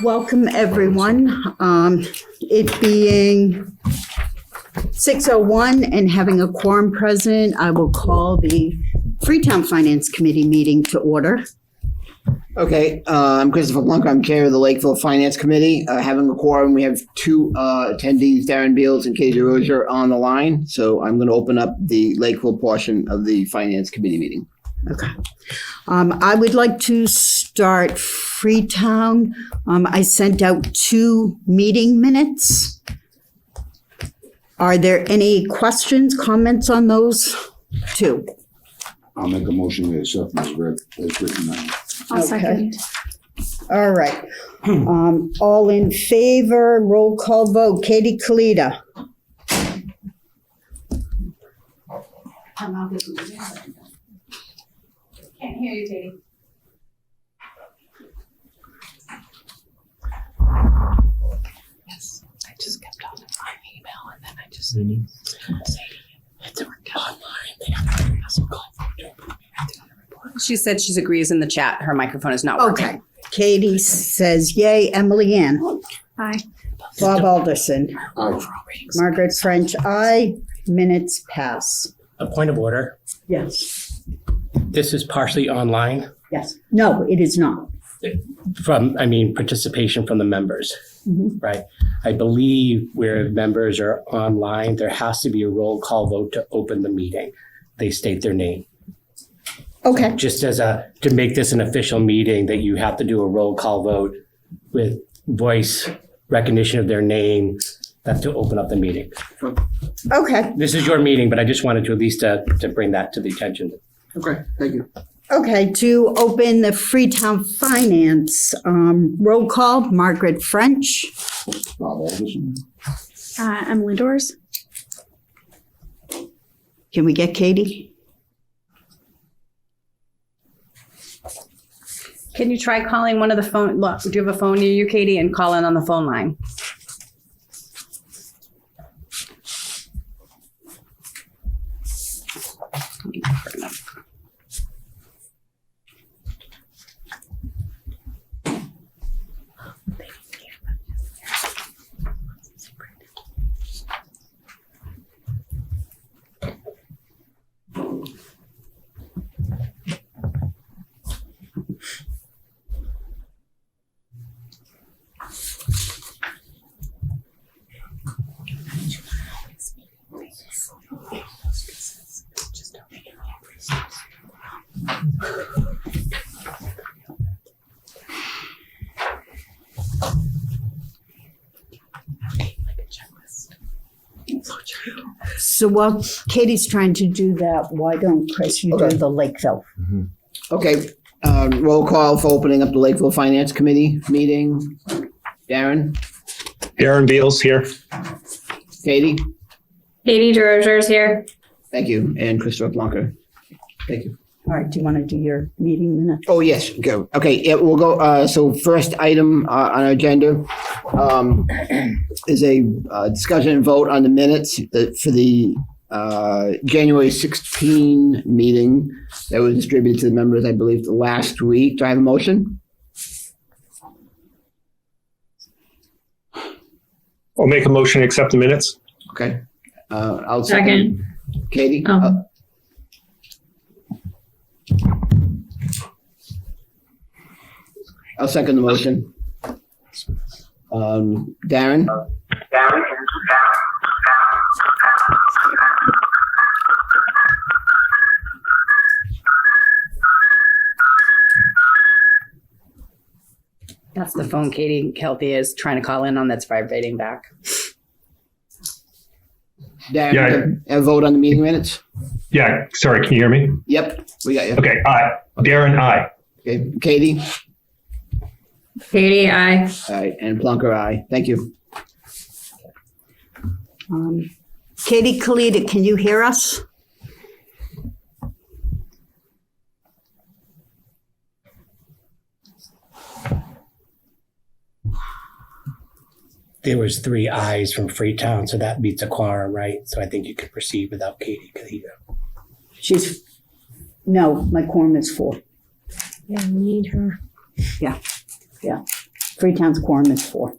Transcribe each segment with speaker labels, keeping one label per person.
Speaker 1: Welcome, everyone. It being 6:01 and having a quorum present, I will call the Freetown Finance Committee meeting to order.
Speaker 2: Okay, I'm Christopher Plunk. I'm chair of the Lakeville Finance Committee. Having a quorum, we have two attendees, Darren Beals and Katie Rozier, on the line. So I'm going to open up the Lakeville portion of the Finance Committee meeting.
Speaker 1: Okay. I would like to start Freetown. I sent out 2 meeting minutes. Are there any questions, comments on those 2?
Speaker 3: I'll make a motion to accept as written now.
Speaker 4: I'll second.
Speaker 1: All right. All in favor, roll call vote. Katie Kalita.
Speaker 4: Can't hear you, Katie. Yes, I just kept on my email and then I just it's worked out online. They have to call. She said she agrees in the chat. Her microphone is not working.
Speaker 1: Okay. Katie says yay. Emily Ann.
Speaker 4: Aye.
Speaker 1: Bob Alderson.
Speaker 3: Aye.
Speaker 1: Margaret French, aye. Minutes pass.
Speaker 5: A point of order.
Speaker 1: Yes.
Speaker 5: This is partially online
Speaker 1: Yes. No, it is not.
Speaker 5: participation from the members, right? I believe where members are online, there has to be a roll call vote to open the meeting. They state their name.
Speaker 1: Okay.
Speaker 5: Just as to make this an official meeting, that you have to do a roll call vote with voice recognition of their name. That's to open up the meeting.
Speaker 1: Okay.
Speaker 5: This is your meeting, but I just wanted to at least to bring that to the attention.
Speaker 2: Okay, thank you.
Speaker 1: Okay. To open the Freetown Finance roll call, Margaret French.
Speaker 3: Bob Alderson.
Speaker 4: Emily Doors.
Speaker 1: Can we get Katie?
Speaker 4: Can you try calling one of the phone? Look, do you have a phone near you, Katie, and call in on the phone line?
Speaker 1: So while Katie's trying to do that, why don't, Chris, you do the Lakeville?
Speaker 2: Okay, roll call for opening up the Lakeville Finance Committee meeting. Darren,
Speaker 6: Darren Beals here.
Speaker 2: Katie,
Speaker 7: Katie DeRozier's here.
Speaker 2: thank you, and Christopher Plunker. Thank you.
Speaker 1: All right. Do you want to do your meeting minutes?
Speaker 2: Oh, yes, go. Okay, yeah, we'll go. So first item on our agenda is a discussion and vote on the minutes for the January 16 meeting that was distributed to the members, I believe, last week. Do I have a motion?
Speaker 6: I'll make a motion to accept the minutes.
Speaker 2: Okay. I'll
Speaker 7: Second.
Speaker 2: Katie?
Speaker 7: Oh.
Speaker 2: I'll second the motion. Darren?
Speaker 4: That's the phone Katie Kelty is trying to call in on that's vibrating back.
Speaker 2: Darren, a vote on the meeting minutes?
Speaker 6: Yeah, sorry, can you hear me?
Speaker 2: Yep, we got you.
Speaker 6: Okay, aye. Darren, aye.
Speaker 2: Okay, Katie?
Speaker 7: Katie, aye.
Speaker 2: All right, and Plunker, aye. Thank you.
Speaker 1: Katie Kalita, can you hear us?
Speaker 5: There was 3 ayes from Freetown, so that meets a quorum, right? So I think you can proceed without Katie.
Speaker 1: No, my quorum is 4.
Speaker 7: Yeah, we need her.
Speaker 1: Yeah. Freetown's quorum is 4.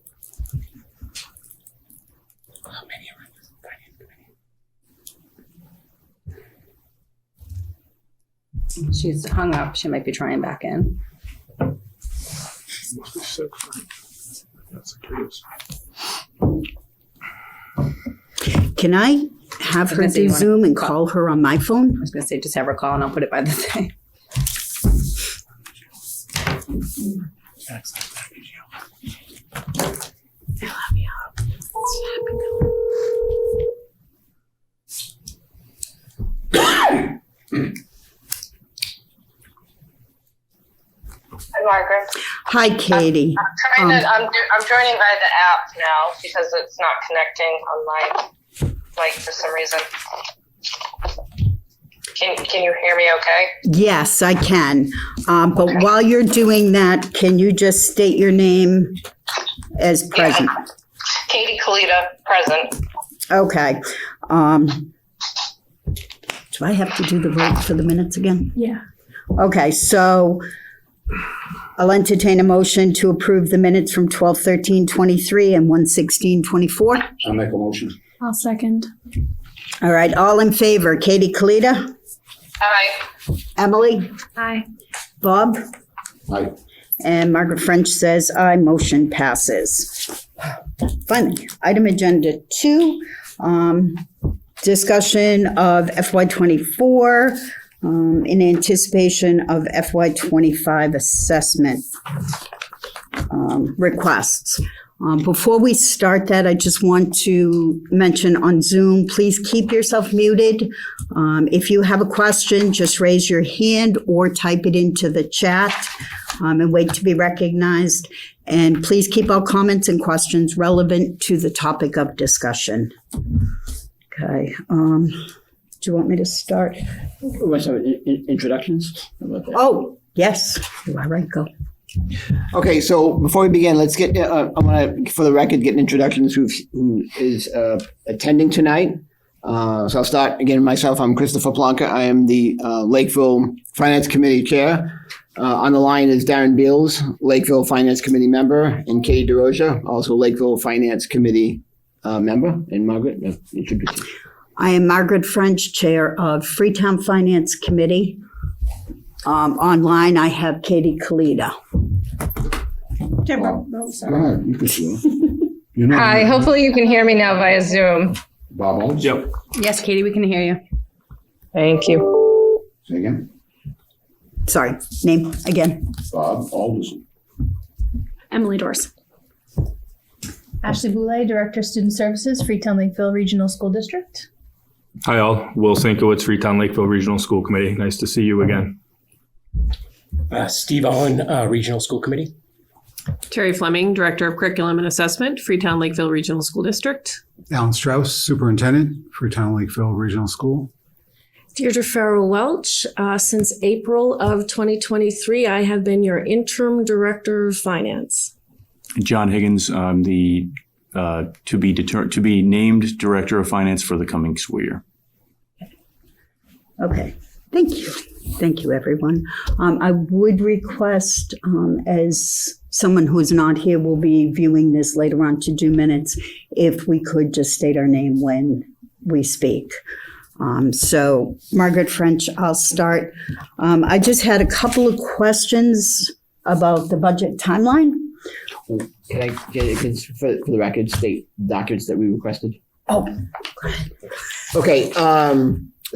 Speaker 4: She's hung up. She might be trying back in.
Speaker 1: Can I have her
Speaker 4: gonna say
Speaker 1: do
Speaker 4: you wanna
Speaker 1: Zoom and
Speaker 4: call-
Speaker 1: call her on my phone?
Speaker 4: I was going to say just have her call and I'll put it by the thing.
Speaker 8: Hi, Margaret.
Speaker 1: Hi, Katie.
Speaker 8: I'm joining by the app now because it's not connecting on my mic for some reason. Can you hear me okay?
Speaker 1: Yes, I can. But while you're doing that, can you just state your name as present?
Speaker 8: Katie Kalita, present.
Speaker 1: Okay. Do I have to do the vote for the minutes again?
Speaker 7: Yeah.
Speaker 1: Okay, so I'll entertain a motion to approve the minutes from 12/13/23 and 1/16/24.
Speaker 3: I'll make a motion.
Speaker 7: I'll second.
Speaker 1: All right, all in favor, Katie Kalita,
Speaker 8: Hi.
Speaker 1: Emily,
Speaker 7: Aye.
Speaker 1: Bob,
Speaker 3: Aye.
Speaker 1: and Margaret French says aye, motion passes. Finally, item agenda 2, discussion of FY24 in anticipation of FY25 assessment requests. Before we start that, I just want to mention on Zoom, please keep yourself muted. If you have a question, just raise your hand or type it into the chat and wait to be recognized. And please keep all comments and questions relevant to the topic of discussion. Okay. Do you want me to start?
Speaker 2: What's our introductions? How about that?
Speaker 1: Oh, yes. You are right. Go.
Speaker 2: Okay, so before we begin, let's get, I want to, for the record, get an introduction to who is attending tonight. So I'll start again myself. I'm Christopher Plonka. I am the Lakeville Finance Committee Chair. On the line is Darren Beals, Lakeville Finance Committee member, and Katie DeRosa, also Lakeville Finance Committee member. And Margaret, introduce you.
Speaker 1: I am Margaret French, Chair of Freetown Finance Committee. Online, I have Katie Kalita.
Speaker 3: Go ahead, you can see it. You know-
Speaker 7: Hi, hopefully you can hear me now via Zoom.
Speaker 3: Bob Owens?
Speaker 6: Yep.
Speaker 4: Yes, Katie, we can hear you.
Speaker 7: Thank you.
Speaker 3: Say again?
Speaker 1: Sorry, name again.
Speaker 3: Bob Alderson.
Speaker 9: Emily Dorse. Ashley Boulay, Director of Student Services, Freetown Lakeville Regional School District.
Speaker 10: Hi all, Will Sinkowitz, Freetown Lakeville Regional School Committee. Nice to see you again.
Speaker 5: Steve Owen, Regional School Committee.
Speaker 11: Terry Fleming, Director of Curriculum and Assessment, Freetown Lakeville Regional School District.
Speaker 12: Alan Strauss, Superintendent, Freetown Lakeville Regional School.
Speaker 13: Deirdre Farrell Welch. Since April of 2023, I have been your interim Director of Finance.
Speaker 10: John Higgins, I'm the to be named Director of Finance for the coming school year.
Speaker 1: Okay, thank you. Thank you, everyone. I would request, as someone who's not here will be viewing this later on to do minutes, if we could just state our name when we speak. So, Margaret French, I'll start. I just had a couple of questions about the budget timeline.
Speaker 2: Can I get it for the record, state documents that we requested?
Speaker 1: Oh,
Speaker 2: Okay,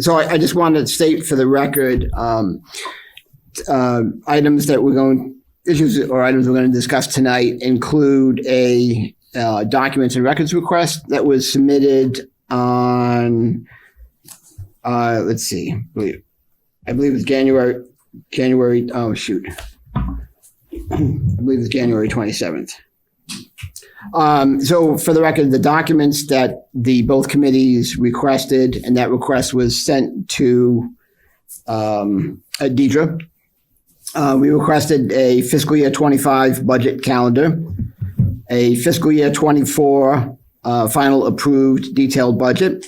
Speaker 2: so I just wanted to state for the record, items that issues or items we're going to discuss tonight include a documents and records request that was submitted on, let's see, I believe it was January, oh shoot. I believe it's January 27th. So for the record, the documents that both committees requested, and that request was sent to Deidre. We requested a fiscal year 25 budget calendar, a fiscal year 24 final approved detailed budget,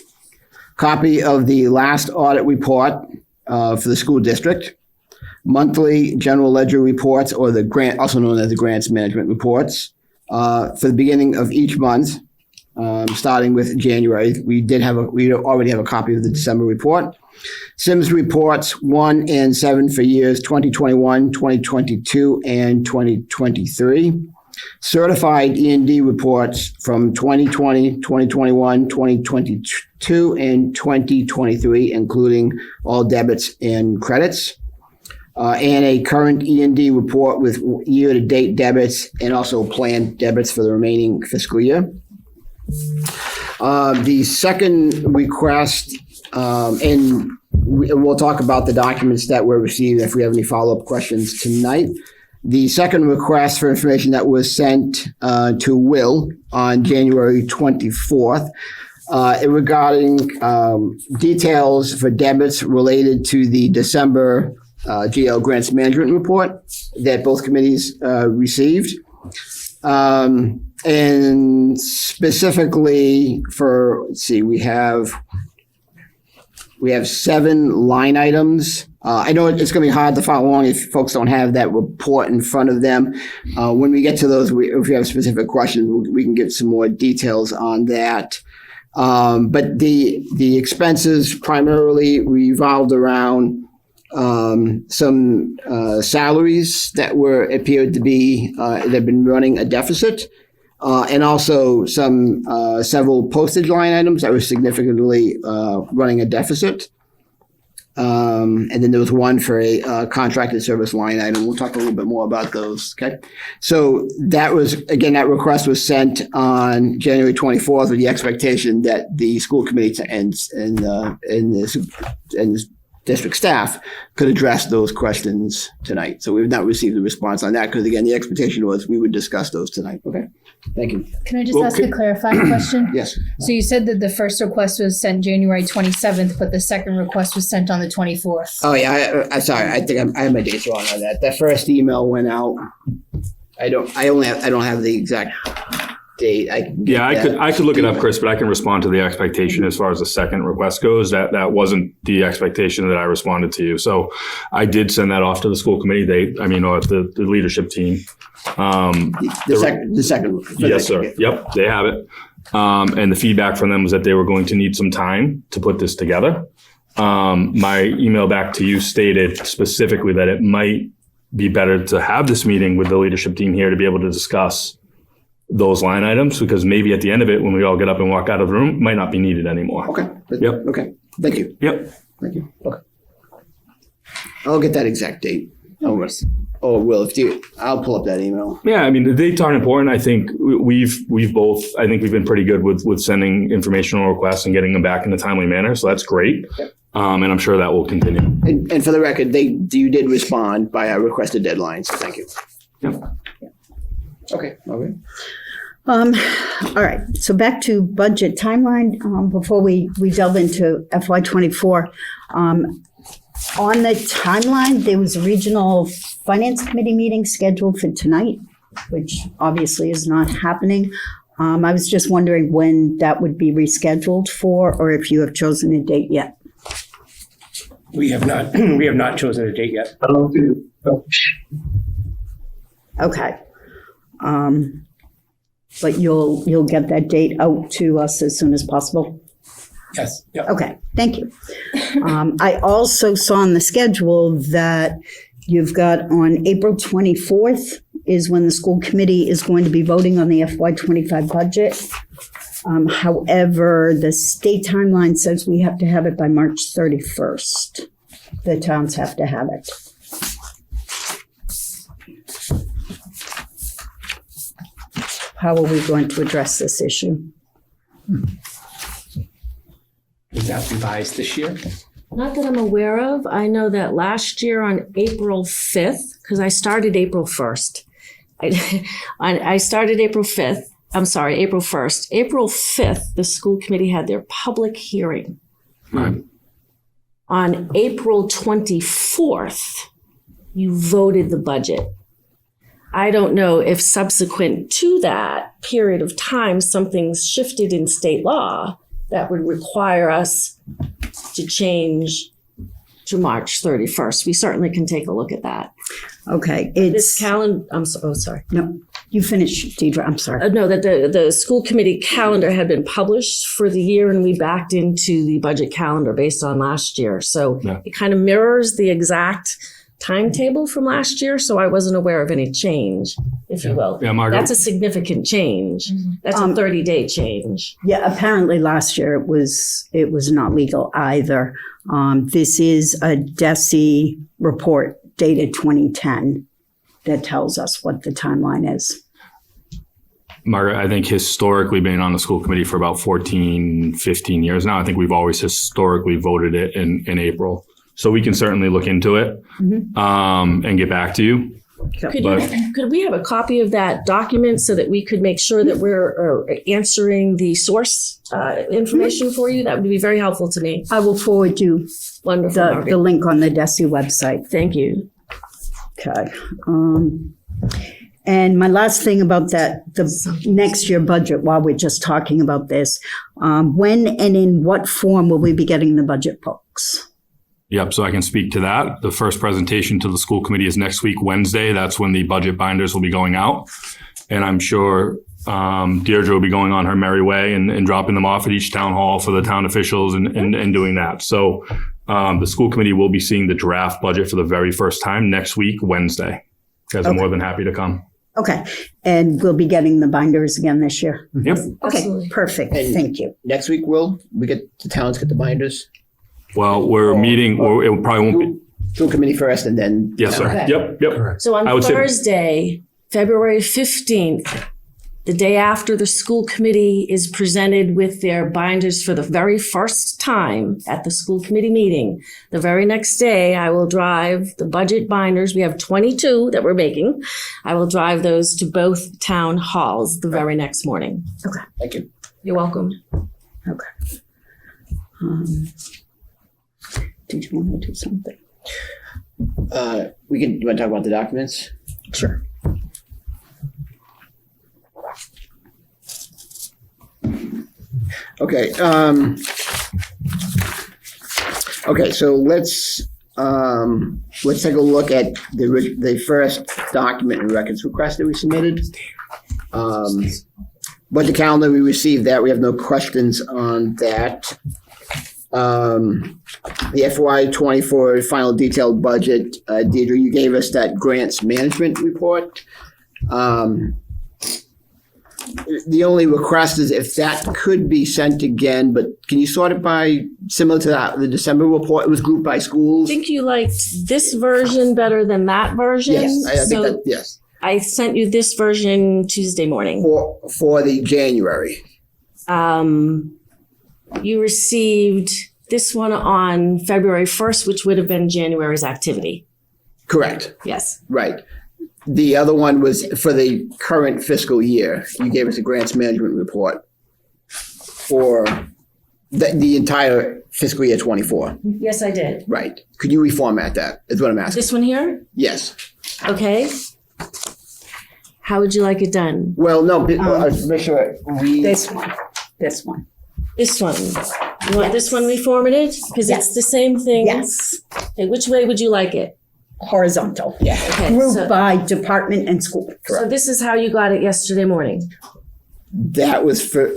Speaker 2: copy of the last audit report for the school district, monthly general ledger reports, or the grant, also known as the grants management reports, for the beginning of each month, starting with January. We already have a copy of the December report. Sims reports 1 and 7 for years 2021, 2022, and 2023. Certified E&D reports from 2020, 2021, 2022, and 2023, including all debits and credits. And a current E&D report with year-to-date debits and also planned debits for the remaining fiscal year. The second request, and we'll talk about the documents that were received if we have any follow-up questions tonight. The second request for information that was sent to Will on January 24th regarding details for debits related to the December GL Grants Management Report that both committees received. And specifically for, let's see, we have 7 line items. I know it's going to be hard to follow along if folks don't have that report in front of them. When we get to those, if you have specific questions, we can get some more details on that. But the expenses primarily revolved around some salaries that appeared to be that have been running a deficit, and also some several postage line items that were significantly running a deficit. And then there was one for a contracted service line item. We'll talk a little bit more about those. Okay. So that request was sent on January 24th with the expectation that the school committee and the district staff could address those questions tonight. So we've not received a response on that because, again, the expectation was we would discuss those tonight. Okay. Thank you.
Speaker 9: Can I just ask a clarifying question?
Speaker 2: Yes.
Speaker 9: So you said that the first request was sent January 27th, but the second request was sent on the 24th.
Speaker 2: Oh yeah, I'm sorry. I think I have my dates wrong on that. That first email went out. I don't have the exact date.
Speaker 10: I could look it up, Chris, but I can respond to the expectation as far as the second request goes. That wasn't the expectation that I responded to you. So I did send that off to the school committee. The leadership team.
Speaker 2: The second.
Speaker 10: Yes, sir. Yep, they have it. And the feedback from them was that they were going to need some time to put this together. My email back to you stated specifically that it might be better to have this meeting with the leadership team here to be able to discuss those line items, because maybe at the end of it, when we all get up and walk out of the room, it might not be needed anymore.
Speaker 2: Okay.
Speaker 10: Yep.
Speaker 2: Okay. Thank you.
Speaker 10: Yep.
Speaker 2: Thank you. Okay. I'll get that exact date. I'll pull up that email.
Speaker 10: Yeah, I mean, the dates aren't important. I think we've been pretty good with sending informational requests and getting them back in a timely manner. So that's great. Yep. And I'm sure that will continue.
Speaker 2: And for the record, you did respond by our requested deadlines. So thank you.
Speaker 10: Yep.
Speaker 2: Okay. Okay.
Speaker 1: All right. So back to budget timeline before we delve into FY24. On the timeline, there was a regional finance committee meeting scheduled for tonight, which obviously is not happening. I was just wondering when that would be rescheduled for, or if you have chosen a date yet.
Speaker 5: We have not chosen a date yet.
Speaker 1: Okay. But you'll get that date out to us as soon as possible?
Speaker 5: Yes. Yep.
Speaker 1: Okay, thank you. I also saw on the schedule that you've got on April 24th is when the school committee is going to be voting on the FY25 budget. However, the state timeline says we have to have it by March 31st. The towns have to have it. How are we going to address this issue?
Speaker 5: Is that revised this year?
Speaker 13: Not that I'm aware of. I know that last year on April 5th, because I started April 1st. I started April 5th. I'm sorry, April 1st. April 5th, the school committee had their public hearing.
Speaker 10: Right.
Speaker 13: On April 24th, you voted the budget. I don't know if subsequent to that period of time, something's shifted in state law that would require us to change to March 31st. We certainly can take a look at that.
Speaker 1: Okay,
Speaker 13: This
Speaker 1: it's,
Speaker 13: calendar, sorry.
Speaker 1: no, you finish, Deidre, I'm sorry.
Speaker 13: No, that the school committee calendar had been published for the year and we backed into the budget calendar based on last year. So
Speaker 10: Yeah.
Speaker 13: it kind of mirrors the exact timetable from last year. So I wasn't aware of any change, if you will.
Speaker 10: Yeah, Margaret.
Speaker 13: That's a significant change. That's a 30-day change.
Speaker 1: Yeah, apparently last year it was not legal either. This is a DESI report dated 2010 that tells us what the timeline is.
Speaker 10: Margaret, I think historically being on the school committee for about 14, 15 years now, I think we've always historically voted it in April. So we can certainly look into it and get back to you.
Speaker 13: Could we have a copy of that document so that we could make sure that we're answering the source information for you? That would be very helpful to me.
Speaker 1: I will forward you
Speaker 13: Wonderful.
Speaker 1: the link on the DESI website.
Speaker 13: Thank you.
Speaker 1: Okay. And my last thing about the next year budget, while we're just talking about this, when and in what form will we be getting the budget books?
Speaker 10: Yep, so I can speak to that. The first presentation to the school committee is next week, Wednesday. That's when the budget binders will be going out. And I'm sure Deirdre will be going on her merry way and dropping them off at each town hall for the town officials and doing that. So the school committee will be seeing the draft budget for the very first time next week, Wednesday. You guys are more than happy to come.
Speaker 1: Okay. And we'll be getting the binders again this year?
Speaker 10: Yep.
Speaker 1: Okay,
Speaker 13: Absolutely.
Speaker 1: perfect. Thank you.
Speaker 2: Next week, the towns get the binders?
Speaker 10: Well, we're meeting, or it probably won't be.
Speaker 2: School committee first and then.
Speaker 10: Yes, sir.
Speaker 13: Okay.
Speaker 10: Yep.
Speaker 13: So
Speaker 10: I
Speaker 13: on
Speaker 10: would say-
Speaker 13: Thursday, February 15th, the day after the school committee is presented with their binders for the very first time at the school committee meeting, the very next day, I will drive the budget binders. We have 22 that we're making. I will drive those to both town halls the very next morning.
Speaker 1: Okay.
Speaker 2: Thank you.
Speaker 13: You're welcome.
Speaker 1: Okay. Did you want to do something?
Speaker 2: You want to talk about the documents?
Speaker 1: Sure.
Speaker 2: Okay. Okay. So let's take a look at the first document and records request that we submitted. Budget calendar, we received that. We have no questions on that. The FY 24 final detailed budget, Deirdre, you gave us that grants management report. The only request is if that could be sent again, but can you sort it by, similar to the December report, it was grouped by
Speaker 13: I
Speaker 2: schools?
Speaker 13: think you liked this version better than that version.
Speaker 2: Yes, I think
Speaker 13: So
Speaker 2: that, yes,
Speaker 13: I sent you this version Tuesday morning.
Speaker 2: for the January.
Speaker 13: You received this one on February 1st, which would have been January's activity.
Speaker 2: Correct,
Speaker 13: Yes.
Speaker 2: right. The other one was for the current fiscal year. You gave us a grants management report for the entire fiscal year 24.
Speaker 13: Yes, I did.
Speaker 2: Right. Could you reformat that, is what I'm asking?
Speaker 13: This one here?
Speaker 2: Yes.
Speaker 13: Okay. How would you like it done?
Speaker 2: Well, no, make sure we.
Speaker 1: This one. This one.
Speaker 13: This one. You want this one reformatted? Because
Speaker 1: Yes.
Speaker 13: it's the same thing.
Speaker 1: Yes.
Speaker 13: Okay, which way would you like it?
Speaker 1: Horizontal.
Speaker 2: Yeah.
Speaker 13: Okay.
Speaker 1: Grouped
Speaker 13: So,
Speaker 1: by department and school.
Speaker 13: so this is how you got it yesterday morning.
Speaker 2: That was for,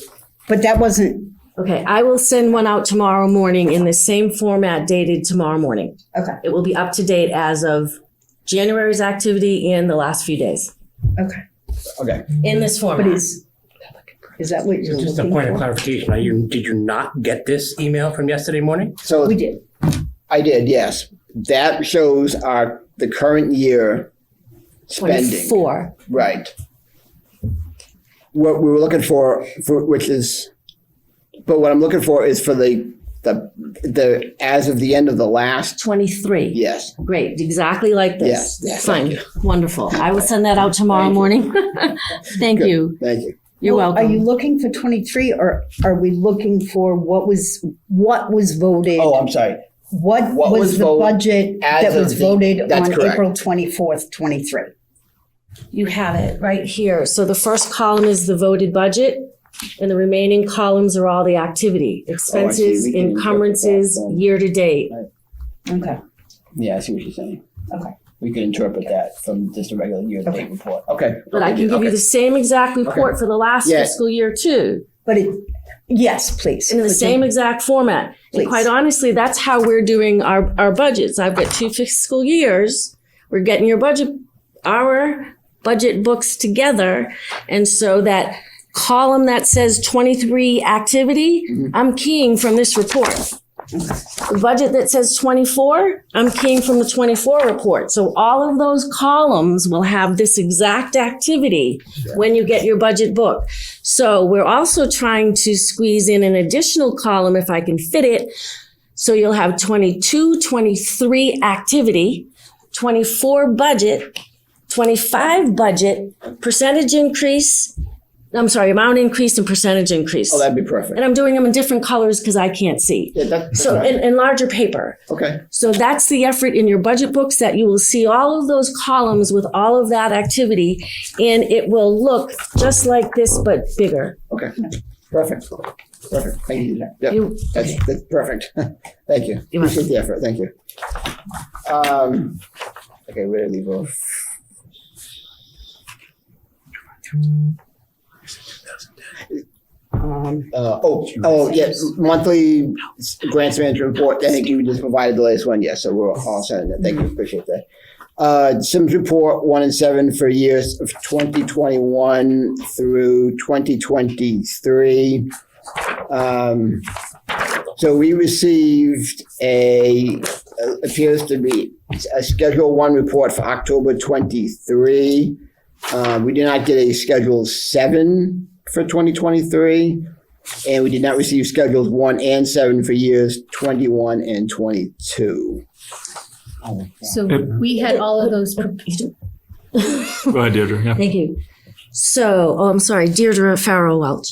Speaker 1: But that wasn't,
Speaker 13: Okay, I will send one out tomorrow morning in the same format dated tomorrow morning.
Speaker 1: okay,
Speaker 13: It will be up to date as of January's activity and the last few days
Speaker 1: okay.
Speaker 2: okay.
Speaker 13: in this
Speaker 1: But
Speaker 13: format.
Speaker 1: is that what you're
Speaker 5: Just a
Speaker 1: looking
Speaker 5: point of
Speaker 1: for?
Speaker 5: clarification. Did you not get this email from yesterday morning?
Speaker 2: So
Speaker 1: We did.
Speaker 2: I did, yes. That shows the current year spending.
Speaker 13: 24.
Speaker 2: Right. What we were looking for which is, but what I'm looking for is for the as of the end of the last,
Speaker 13: 23.
Speaker 2: yes.
Speaker 13: Great, exactly like this.
Speaker 2: Yes,
Speaker 13: Fine,
Speaker 2: thank
Speaker 13: wonderful. I will send that out tomorrow morning. Thank
Speaker 2: Good.
Speaker 13: you.
Speaker 2: Thank you.
Speaker 13: You're
Speaker 1: Well,
Speaker 13: welcome.
Speaker 1: Are you looking for 23 or are we looking for what was voted?
Speaker 2: Oh, I'm sorry.
Speaker 1: What
Speaker 2: what
Speaker 1: was
Speaker 2: was
Speaker 1: the
Speaker 2: voted
Speaker 1: budget
Speaker 2: as
Speaker 1: that
Speaker 2: of
Speaker 1: was
Speaker 2: the-
Speaker 1: voted
Speaker 2: that's
Speaker 1: on
Speaker 2: correct.
Speaker 1: April 24th, 23?
Speaker 13: You have it right here. So the first column is the voted budget, and the remaining columns are all the activity, expenses,
Speaker 2: We can
Speaker 13: encumbrances,
Speaker 2: interpret that then.
Speaker 13: year to date.
Speaker 1: Okay.
Speaker 2: Yeah, I see what you're saying.
Speaker 1: Okay.
Speaker 2: We can interpret that from just a regular year-to-date report. Okay.
Speaker 13: But I can give you the same exact report for the last
Speaker 2: Yeah.
Speaker 13: fiscal year too.
Speaker 1: But yes, please.
Speaker 13: In the same exact format.
Speaker 1: Please.
Speaker 13: And quite honestly, that's how we're doing our budgets. I've got 2 fiscal years. We're getting our budget books together. And so that column that says 23 activity, I'm keying from this report. The budget that says 24, I'm keying from the 24 report. So all of those columns will have this exact activity when you get your budget book. So we're also trying to squeeze in an additional column if I can fit it. So you'll have 22, 23 activity, 24 budget, 25 budget, percentage increase. I'm sorry, amount increase and percentage increase.
Speaker 2: Oh, that'd be perfect.
Speaker 13: And I'm doing them in different colors because I can't see.
Speaker 2: Yeah, that's
Speaker 13: So
Speaker 2: right.
Speaker 13: in larger paper.
Speaker 2: Okay.
Speaker 13: So that's the effort in your budget books, that you will see all of those columns with all of that activity, and it will look just like this but bigger.
Speaker 2: Okay. Perfect. Perfect. Thank you. Yeah, that's perfect. Thank you. Appreciate the effort. Thank you. Okay, where did we go? Yes, monthly grants management report. I think you just provided the latest one. Yes, so we're all set on that. Thank you. Appreciate that. Sims report 1 and 7 for years of 2021 through 2023. So we received appears to be a Schedule 1 report for October 23. We did not get a Schedule 7 for 2023, and we did not receive Schedules 1 and 7 for years 21 and 22.
Speaker 9: So we had all of those.
Speaker 10: Go ahead, Deirdre. Yeah.
Speaker 13: Thank you. So, I'm sorry, Deirdre Farrell Welch.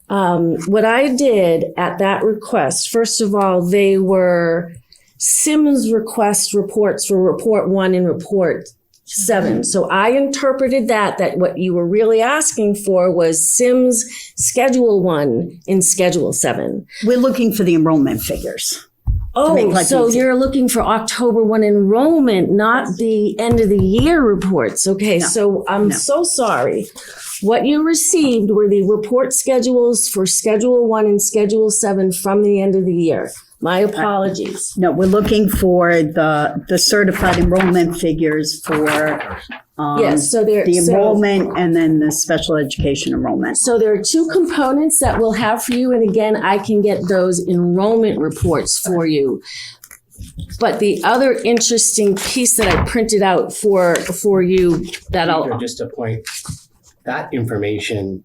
Speaker 13: What I did at that request, first of all, they were Sims request reports for Report 1 and Report 7. So I interpreted that what you were really asking for was Sims Schedule 1 and Schedule 7.
Speaker 1: We're looking for the enrollment figures.
Speaker 13: Oh, so you're looking for October 1 enrollment, not the end of the year reports. Okay, so I'm so sorry. What you received were the report schedules for Schedule 1 and Schedule 7 from the end of the year. My apologies.
Speaker 1: No, we're looking for the certified enrollment figures for
Speaker 13: Yes, so there
Speaker 1: the enrollment and then the special education enrollment.
Speaker 13: So there are 2 components that we'll have for you, and again, I can get those enrollment reports for you. But the other interesting piece that I printed out for you that I'll
Speaker 5: Just a point, that information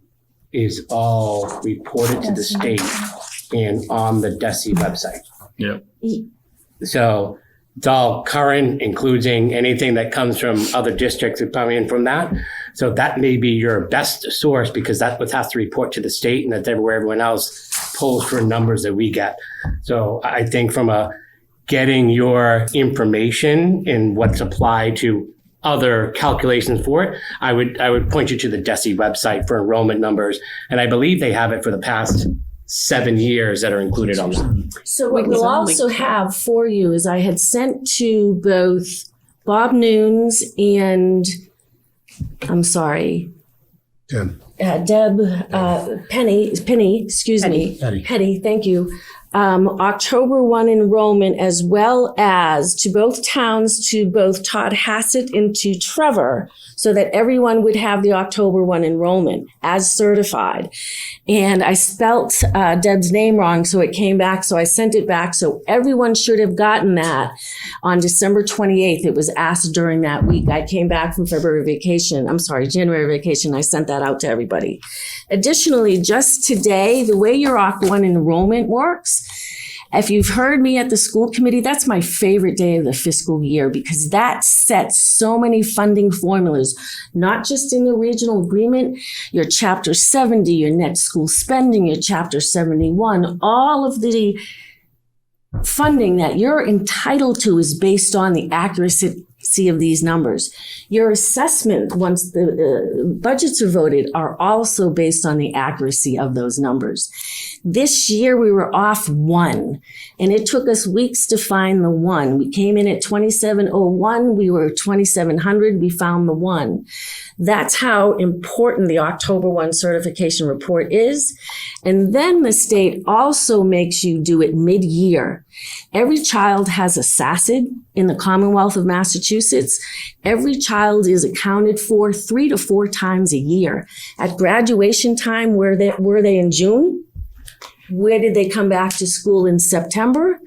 Speaker 5: is all reported to the state and on the DESI website.
Speaker 10: Yeah.
Speaker 5: So it's all current, including anything that comes from other districts that come in from that. So that may be your best source, because that's what has to report to the state, and that's where everyone else pulls for numbers that we get. So I think from getting your information and what's applied to other calculations for it, I would point you to the DESI website for enrollment numbers. And I believe they have it for the past 7 years that are included on that.
Speaker 13: So what we'll also have for you is I had sent to both Bob Noons and, I'm sorry,
Speaker 12: Deb.
Speaker 13: Penny, excuse me. Petty, thank you. October 1 enrollment, as well as to both towns, to both Todd Hassett and to Trevor, so that everyone would have the October 1 enrollment as certified. And I spelt Deb's name wrong, so it came back, so I sent it back. So everyone should have gotten that on December 28th. It was asked during that week. I came back from January vacation. I sent that out to everybody. Additionally, just today, the way your Occ 1 enrollment works, if you've heard me at the school committee, that's my favorite day of the fiscal year, because that sets so many funding formulas, not just in the regional agreement, your Chapter 70, your net school spending, your Chapter 71, all of the funding that you're entitled to is based on the accuracy accuracy of these numbers. Your assessment, once the budgets are voted, are also based on the accuracy of those numbers. This year we were off 1, and it took us weeks to find the 1. We came in at 2701, we were 2700, we found the 1. That's how important the October 1 certification report is. And then the state also makes you do it mid-year. Every child has a SACID in the Commonwealth of Massachusetts. Every child is accounted for 3 to 4 times a year. At graduation time, were they in June? Where did they come back to school in September?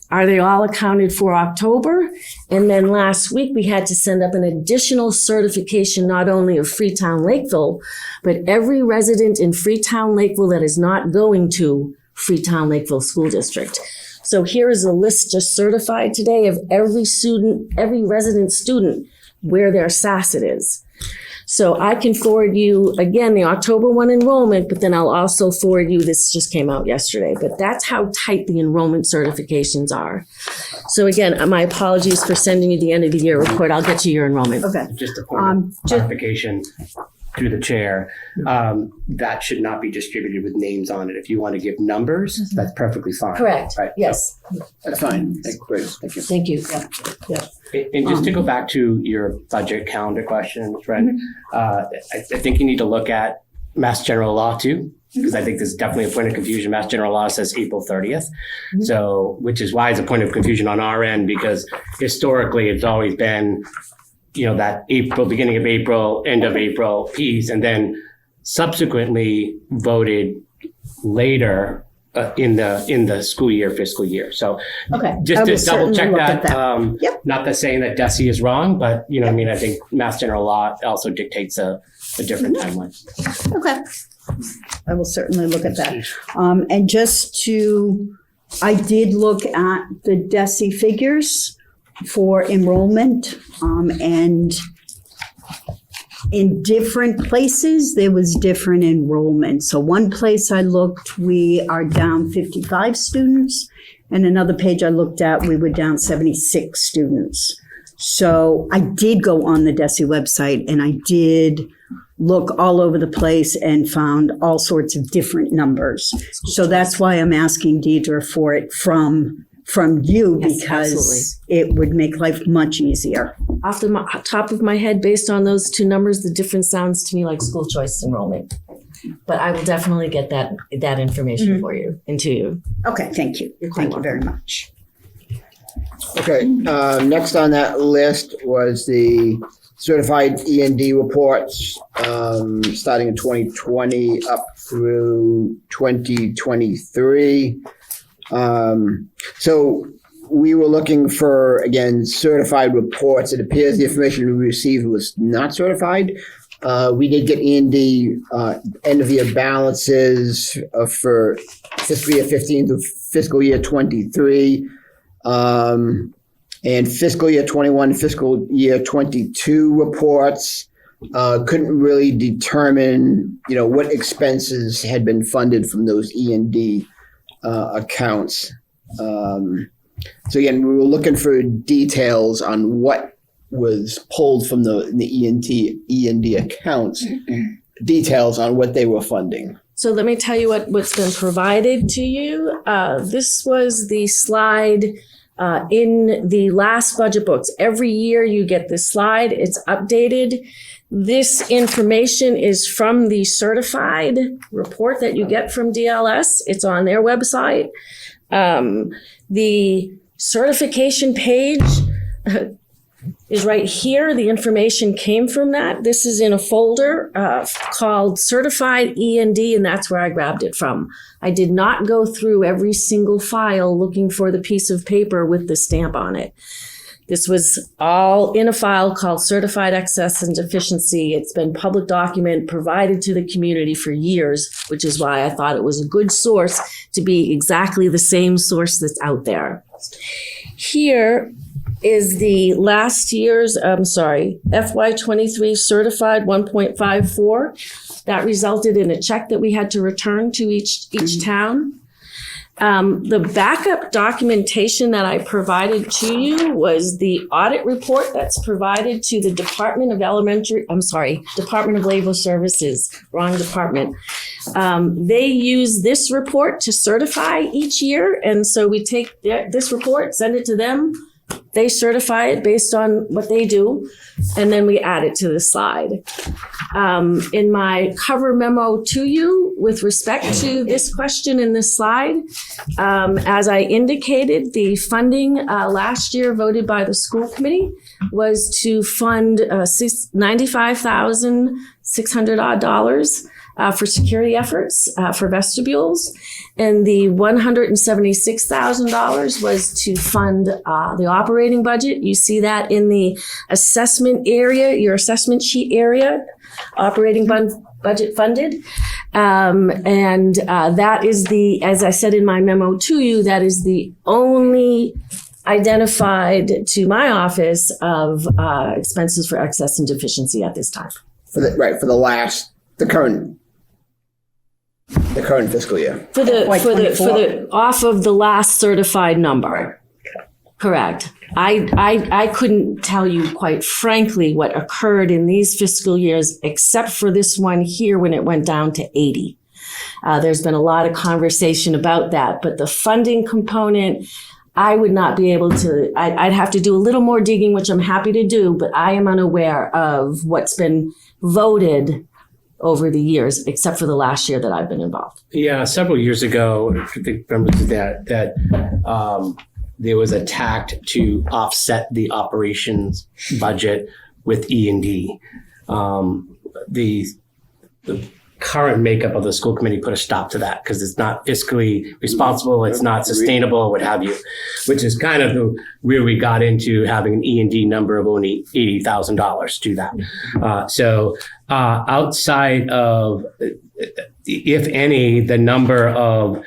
Speaker 13: Are they all accounted for October? And then last week, we had to send up an additional certification, not only of Freetown Lakeville, but every resident in Freetown Lakeville that is not going to Freetown Lakeville School District. So here is a list just certified today of every student, every resident student, where their SACID is. So I can forward you, again, the October 1 enrollment, but then I'll also forward you, this just came out yesterday, but that's how tight the enrollment certifications are. So again, my apologies for sending you the end of the year report. I'll get you your enrollment.
Speaker 1: Okay.
Speaker 5: Just a point of clarification through the chair, that should not be distributed with names on it. If you want to give numbers, that's perfectly fine.
Speaker 13: Correct.
Speaker 5: Right.
Speaker 13: Yes.
Speaker 2: That's fine. Great. Thank you.
Speaker 13: Thank you. Yeah.
Speaker 5: And just to go back to your budget calendar question, Fred, I think you need to look at Mass General Law too, because I think there's definitely a point of confusion. Mass General Law says April 30th. So, which is why it's a point of confusion on our end, because historically it's always been, that April, beginning of April, end of April piece, and then subsequently voted later in the school year, fiscal year. So just to double check that, not that saying that DESE is wrong, but I think Mass General Law also dictates a different timeline.
Speaker 1: Okay. I will certainly look at that. And I did look at the DESE figures for enrollment, and in different places, there was different enrollment. So one place I looked, we are down 55 students. And another page I looked at, we were down 76 students. So I did go on the DESE website and I did look all over the place and found all sorts of different numbers. So that's why I'm asking Deidre for it from you,
Speaker 13: Yes,
Speaker 1: because
Speaker 13: absolutely.
Speaker 1: it would make life much easier.
Speaker 13: Off the top of my head, based on those two numbers, the difference sounds to me like school choice enrollment. But I will definitely get that information for you and to you.
Speaker 1: Okay, thank you. Thank you very much.
Speaker 2: Okay, next on that list was the certified E&D reports, starting in 2020 up through 2023. So we were looking for, again, certified reports. It appears the information we received was not certified. We did get E&D end of year balances for fiscal year 15 to fiscal year 23. And fiscal year 21, fiscal year 22 reports. Couldn't really determine, what expenses had been funded from those E&D accounts. So again, we were looking for details on what was pulled from the E&D accounts, details on what they were funding.
Speaker 13: So let me tell you what's been provided to you. This was the slide in the last budget books. Every year you get this slide. It's updated. This information is from the certified report that you get from DLS. It's on their website. The certification page is right here. The information came from that. This is in a folder called Certified E&D, and that's where I grabbed it from. I did not go through every single file looking for the piece of paper with the stamp on it. This was all in a file called Certified Excess and Deficiency. It's been public document provided to the community for years, which is why I thought it was a good source to be exactly the same source that's out there. Here is the last year's, FY23 certified 1.54. That resulted in a check that we had to return to each town. The backup documentation that I provided to you was the audit report that's provided to the Department of Labor Services, wrong department. They use this report to certify each year. And so we take this report, send it to them. They certify it based on what they do, and then we add it to the slide. In my cover memo to you with respect to this question in this slide, as I indicated, the funding last year voted by the school committee was to fund $95,600 odd for security efforts for vestibules. And the $176,000 was to fund the operating budget. You see that in the assessment area, your assessment sheet area, operating budget funded. That is as I said in my memo to you, that is the only identified to my office of expenses for excess and deficiency at this time.
Speaker 2: The current fiscal year.
Speaker 13: For the off of the last certified number. Correct. I couldn't tell you, quite frankly, what occurred in these fiscal years, except for this one here when it went down to 80. There's been a lot of conversation about that, but the funding component, I would not be able to, I'd have to do a little more digging, which I'm happy to do, but I am unaware of what's been voted over the years, except for the last year that I've been involved.
Speaker 5: Yeah, several years ago, I think remember that there was a tact to offset the operations budget with E&D. The current makeup of the school committee put a stop to that because it's not fiscally responsible, it's not sustainable, what have you, which is kind of where we got into having an E&D number of only $80,000 to that. Outside of, if any, the number of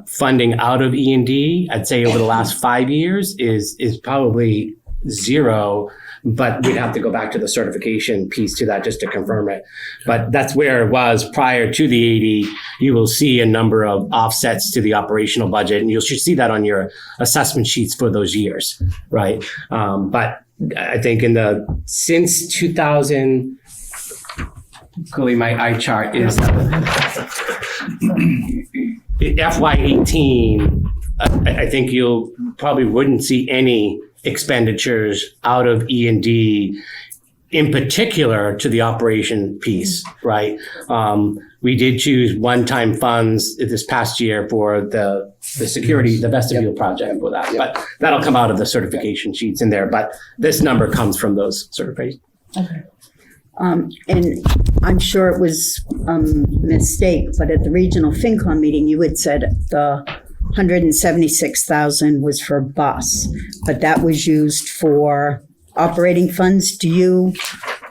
Speaker 5: funding out of E&D, I'd say over the last 5 years is probably zero, but we'd have to go back to the certification piece to that just to confirm it. But that's where it was prior to the 80. You will see a number of offsets to the operational budget, and you should see that on your assessment sheets for those years, right? But I think since 2000, my eye chart is FY18. I think you probably wouldn't see any expenditures out of E&D, in particular to the operation piece, right? We did choose one-time funds this past year for the security, the vestibule project for that, but that'll come out of the certification sheets in there. But this number comes from those certifications.
Speaker 1: Okay. And I'm sure it was a mistake, but at the regional FinCom meeting, you had said the $176,000 was for bus, but that was used for operating funds. Do you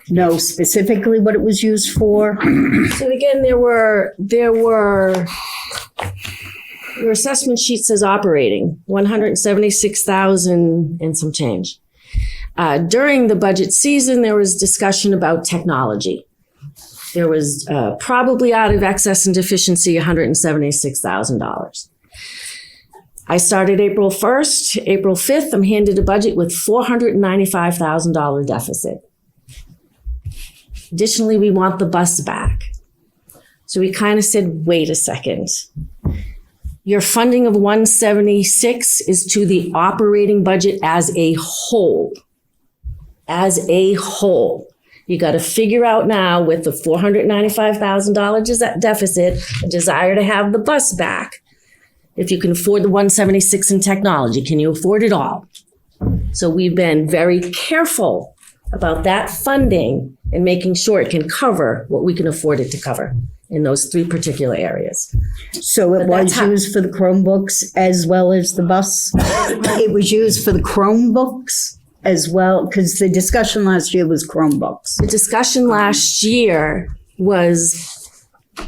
Speaker 1: know specifically what it was used for?
Speaker 13: So again, your assessment sheet says operating, $176,000 and some change. During the budget season, there was discussion about technology. There was probably out of excess and deficiency $176,000. I started April 1st. April 5th, I'm handed a budget with $495,000 deficit. Additionally, we want the bus back. So we kind of said, wait a second. Your funding of 176 is to the operating budget as a whole. As a whole. You got to figure out now with the $495,000 deficit, a desire to have the bus back. If you can afford the 176 in technology, can you afford it all? So we've been very careful about that funding and making sure it can cover what we can afford it to cover in those three particular areas.
Speaker 1: So it was used for the Chromebooks as well as the bus? It was used for the Chromebooks as well, because the discussion last year was Chromebooks.
Speaker 13: The discussion last year was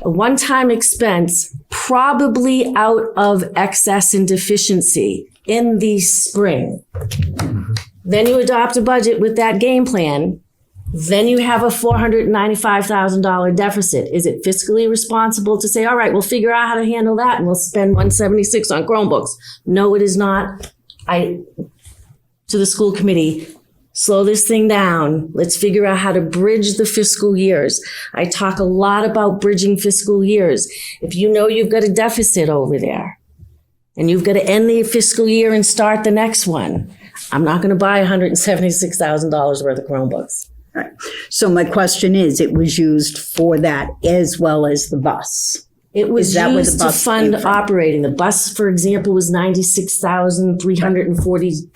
Speaker 13: a one-time expense, probably out of excess and deficiency in the spring. Then you adopt a budget with that game plan Then you have a $495,000 deficit. Is it fiscally responsible to say, all right, we'll figure out how to handle that and we'll spend 176 on Chromebooks? No, it is not. To the school committee, slow this thing down. Let's figure out how to bridge the fiscal years. I talk a lot about bridging fiscal years. If you know you've got a deficit over there and you've got to end the fiscal year and start the next one, I'm not going to buy $176,000 worth of Chromebooks.
Speaker 1: Right. So my question is, it was used for that as well as the bus?
Speaker 13: It was
Speaker 1: Is that where the
Speaker 13: used to
Speaker 1: bus
Speaker 13: fund
Speaker 1: came from?
Speaker 13: operating. The bus, for example, was $96,342.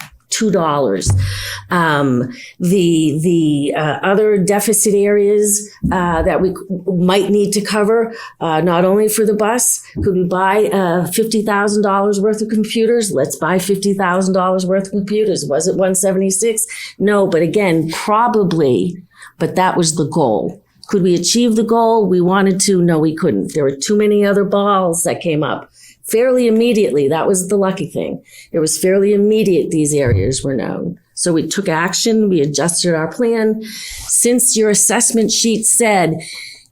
Speaker 13: The other deficit areas that we might need to cover, not only for the bus, could we buy $50,000 worth of computers? Let's buy $50,000 worth of computers. Was it 176? No, but again, probably, but that was the goal. Could we achieve the goal? We wanted to. No, we couldn't. There were too many other balls that came up fairly immediately. That was the lucky thing. It was fairly immediate these areas were known. So we took action. We adjusted our plan. Since your assessment sheet said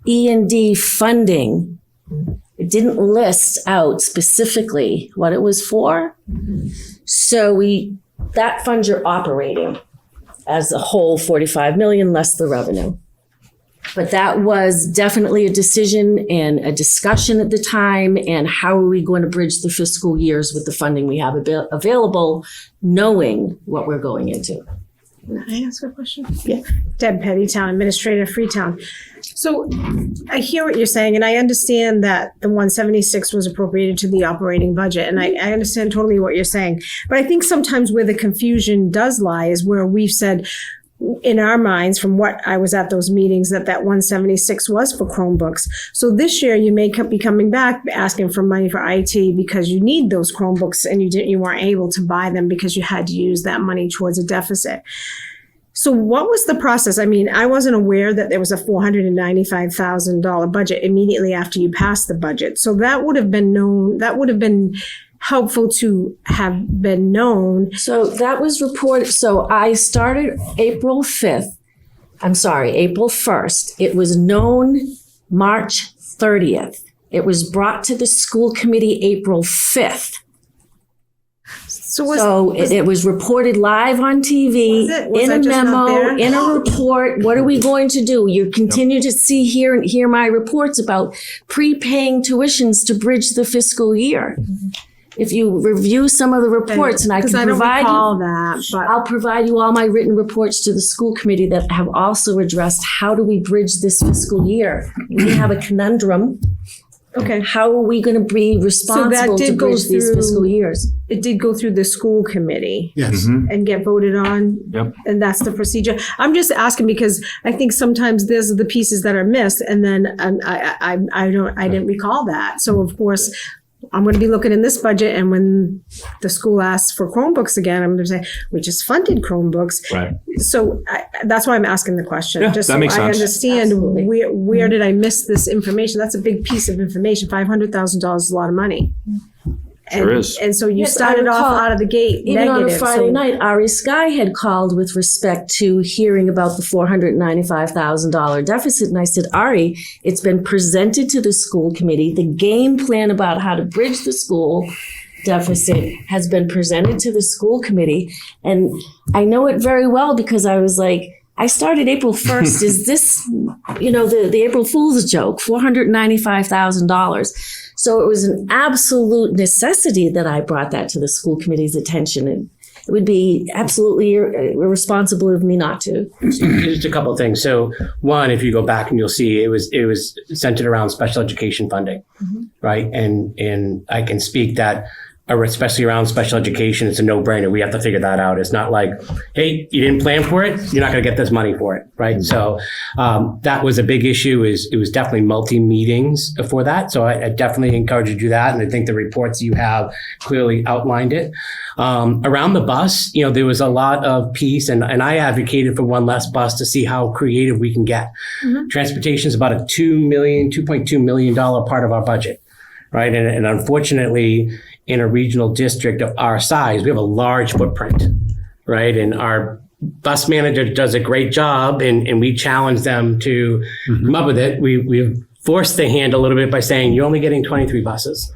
Speaker 13: E&D funding, it didn't list out specifically what it was for. So that funds your operating as a whole, 45 million less the revenue. But that was definitely a decision and a discussion at the time. And how are we going to bridge the fiscal years with the funding we have available, knowing what we're going into?
Speaker 14: Can I ask a question?
Speaker 1: Yeah.
Speaker 14: Deb Pettytown, Administrator, Freetown. So I hear what you're saying, and I understand that the 176 was appropriated to the operating budget, and I understand totally what you're saying. But I think sometimes where the confusion does lie is where we've said, in our minds, from what I was at those meetings, that 176 was for Chromebooks. So this year you may be coming back asking for money for IT because you need those Chromebooks and you weren't able to buy them because you had to use that money towards a deficit. So what was the process? I mean, I wasn't aware that there was a $495,000 budget immediately after you passed the budget. So that would have been known. That would have been helpful to have been known.
Speaker 13: So that was reported. So I started April 1st. It was known March 30th. It was brought to the school committee April 5th. So it was reported live on TV, in a memo, in a report. What are we going to do? You continue to hear my reports about prepaying tuitions to bridge the fiscal year. If you review some of the reports, and I can provide I'll provide you all my written reports to the school committee that have also addressed how do we bridge this fiscal year. We have a conundrum.
Speaker 14: Okay.
Speaker 13: How are we going to be responsible to bridge these fiscal years?
Speaker 14: It did go through the school committee.
Speaker 12: Yes.
Speaker 14: And get voted on.
Speaker 10: Yep.
Speaker 14: And that's the procedure. I'm just asking because I think sometimes there's the pieces that are missed, and then I didn't recall that. So of course, I'm going to be looking in this budget, and when the school asks for Chromebooks again, I'm going to say, we just funded Chromebooks.
Speaker 10: Right.
Speaker 14: So that's why I'm asking the question.
Speaker 10: Yeah,
Speaker 14: just
Speaker 10: that
Speaker 14: so
Speaker 10: makes
Speaker 14: I
Speaker 10: sense.
Speaker 14: understand where did I miss this information? That's a big piece of information. $500,000 is a lot of money.
Speaker 10: Sure is.
Speaker 14: And so you
Speaker 13: Yes,
Speaker 14: started
Speaker 13: I
Speaker 14: off
Speaker 13: recall,
Speaker 14: out of the gate
Speaker 13: even
Speaker 14: negative.
Speaker 13: on a Friday
Speaker 14: so,
Speaker 13: night, Ari Sky had called with respect to hearing about the $495,000 deficit. And I said, Ari, it's been presented to the school committee. The game plan about how to bridge the school deficit has been presented to the school committee. And I know it very well because I was like, I started April 1st. Is this, the April Fool's joke, $495,000. So it was an absolute necessity that I brought that to the school committee's attention. And it would be absolutely irresponsible of me not to.
Speaker 5: Just a couple of things. So one, if you go back and you'll see it was centered around special education funding, right? And I can speak that, especially around special education, it's a no-brainer. We have to figure that out. It's not like, hey, you didn't plan for it, you're not going to get this money for it, right? So that was a big issue. It was definitely multi-meetings for that. So I definitely encourage you to do that. And I think the reports you have clearly outlined it. Around the bus, there was a lot of piece, and I advocated for one less bus to see how creative we can get. Transportation is about a $2.2 million part of our budget, right? And unfortunately, in a regional district of our size, we have a large footprint, right? And our bus manager does a great job and we challenge them to come up with it. We've forced the hand a little bit by saying, you're only getting 23 buses.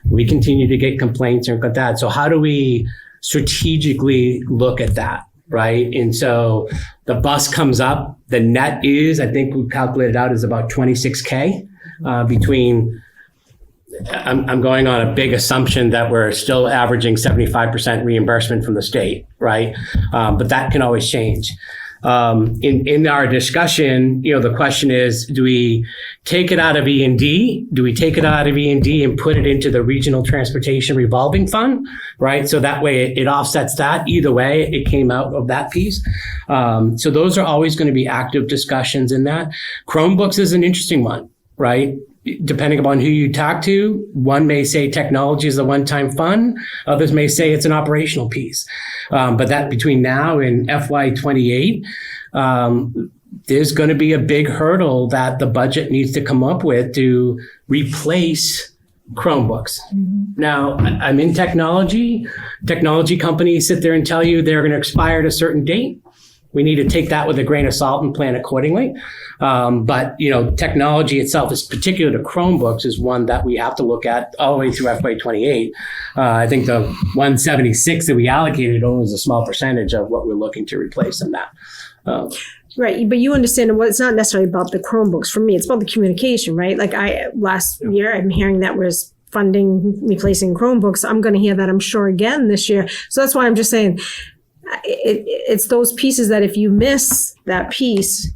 Speaker 5: We continue to get complaints and like that. So how do we strategically look at that, right? And so the bus comes up, the net is, I think we calculated out, is about 26K between, I'm going on a big assumption that we're still averaging 75% reimbursement from the state, right? But that can always change. In our discussion, the question is, do we take it out of E&D? Do we take it out of E&D and put it into the Regional Transportation Revolving Fund, right? So that way it offsets that. Either way, it came out of that piece. So those are always going to be active discussions in that. Chromebooks is an interesting one, right? Depending upon who you talk to, one may say technology is a one-time fund. Others may say it's an operational piece. But that between now and FY28, there's going to be a big hurdle that the budget needs to come up with to replace Chromebooks. Now, I'm in technology. Technology companies sit there and tell you they're going to expire at a certain date. We need to take that with a grain of salt and plan accordingly. But technology itself, is particular to Chromebooks, is one that we have to look at all the way through FY28. I think the 176 that we allocated only is a small percentage of what we're looking to replace in that.
Speaker 14: Right, but you understand it's not necessarily about the Chromebooks. For me, it's about the communication, right? Like last year, I'm hearing that was funding replacing Chromebooks. I'm going to hear that, I'm sure, again this year. So that's why I'm just saying it's those pieces that if you miss that piece,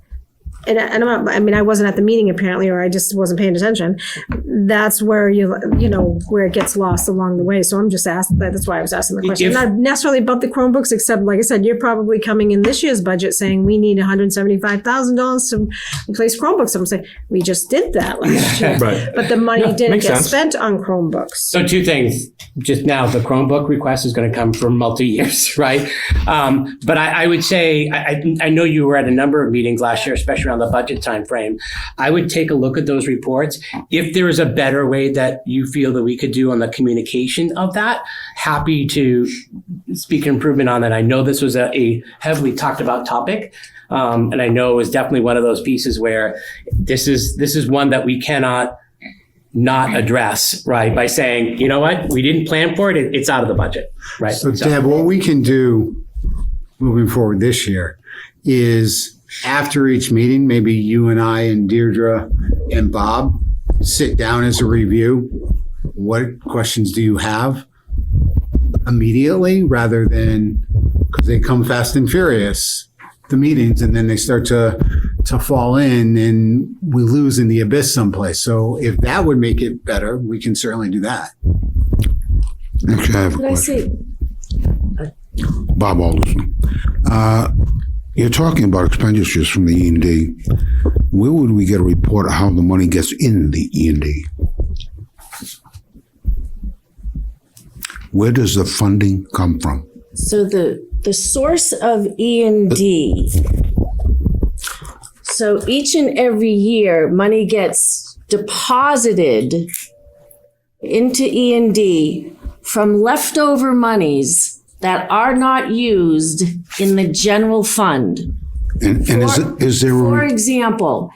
Speaker 14: and I'm not, I wasn't at the meeting apparently, or I just wasn't paying attention. That's where where it gets lost along the way. So I'm just asking. That's why I was asking the question. Not necessarily about the Chromebooks, except like I said, you're probably coming in this year's budget saying we need $175,000 to replace Chromebooks. I'm saying we just did that last year,
Speaker 10: Right.
Speaker 14: but the money didn't get
Speaker 10: sense.
Speaker 14: spent on Chromebooks.
Speaker 5: So two things. Just now, the Chromebook request is going to come for multi-years, right? But I would say, I know you were at a number of meetings last year, especially around the budget time frame. I would take a look at those reports. If there is a better way that you feel that we could do on the communication of that, happy to speak improvement on that. I know this was a heavily talked about topic. And I know it was definitely one of those pieces where this is one that we cannot not address, right? By saying, you know what, we didn't plan for it. It's out of the budget, right?
Speaker 12: So Deb, what we can do moving forward this year is after each meeting, maybe you and I and Deirdre and Bob sit down as a review. What questions do you have immediately, rather than, because they come fast and furious, the meetings, and then they start to fall in and we lose in the abyss someplace. So if that would make it better, we can certainly do that.
Speaker 3: Actually, I have a
Speaker 13: Could I
Speaker 3: question.
Speaker 13: say,
Speaker 3: Bob Alderson. You're talking about expenditures from the E&D. Where would we get a report of how the money gets in the E&D? Where does the funding come from?
Speaker 13: so the source of E&D, so each and every year, money gets deposited into E&D from leftover monies that are not used in the general fund.
Speaker 3: And is there
Speaker 13: For
Speaker 3: a,
Speaker 13: example,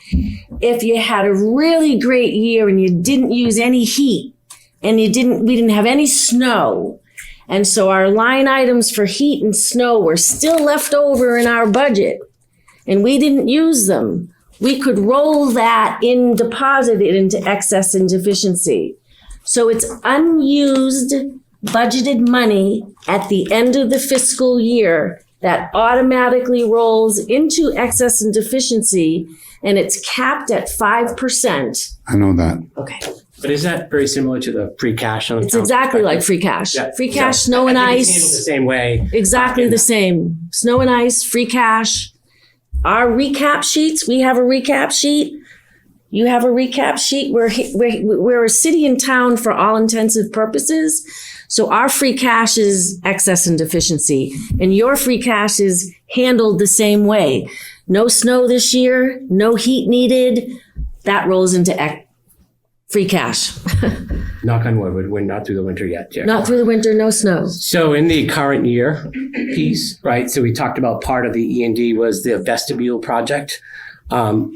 Speaker 13: if you had a really great year and you didn't use any heat and we didn't have any snow, and so our line items for heat and snow were still left over in our budget and we didn't use them, we could roll that in, deposit it into excess and deficiency. So it's unused budgeted money at the end of the fiscal year that automatically rolls into excess and deficiency, and it's capped at 5%.
Speaker 3: I know that.
Speaker 13: Okay.
Speaker 5: But is that very similar to the free cash? On the
Speaker 13: It's
Speaker 5: town
Speaker 13: exactly
Speaker 5: perspective?
Speaker 13: like free cash.
Speaker 5: Yeah.
Speaker 13: Free cash,
Speaker 5: So
Speaker 13: snow and
Speaker 5: I think it's handled
Speaker 13: ice.
Speaker 5: the same way.
Speaker 13: Exactly the same. Snow and ice, free cash. Our recap sheets, we have a recap sheet. You have a recap sheet. We're a city and town for all intensive purposes. So our free cash is excess and deficiency, and your free cash is handled the same way. No snow this year, no heat needed. That rolls into free cash.
Speaker 5: Knock on wood, we're not through the winter yet, Jerry.
Speaker 13: Not through the winter, no snow.
Speaker 5: So in the current year piece, right, so we talked about part of the E&D was the vestibule project. No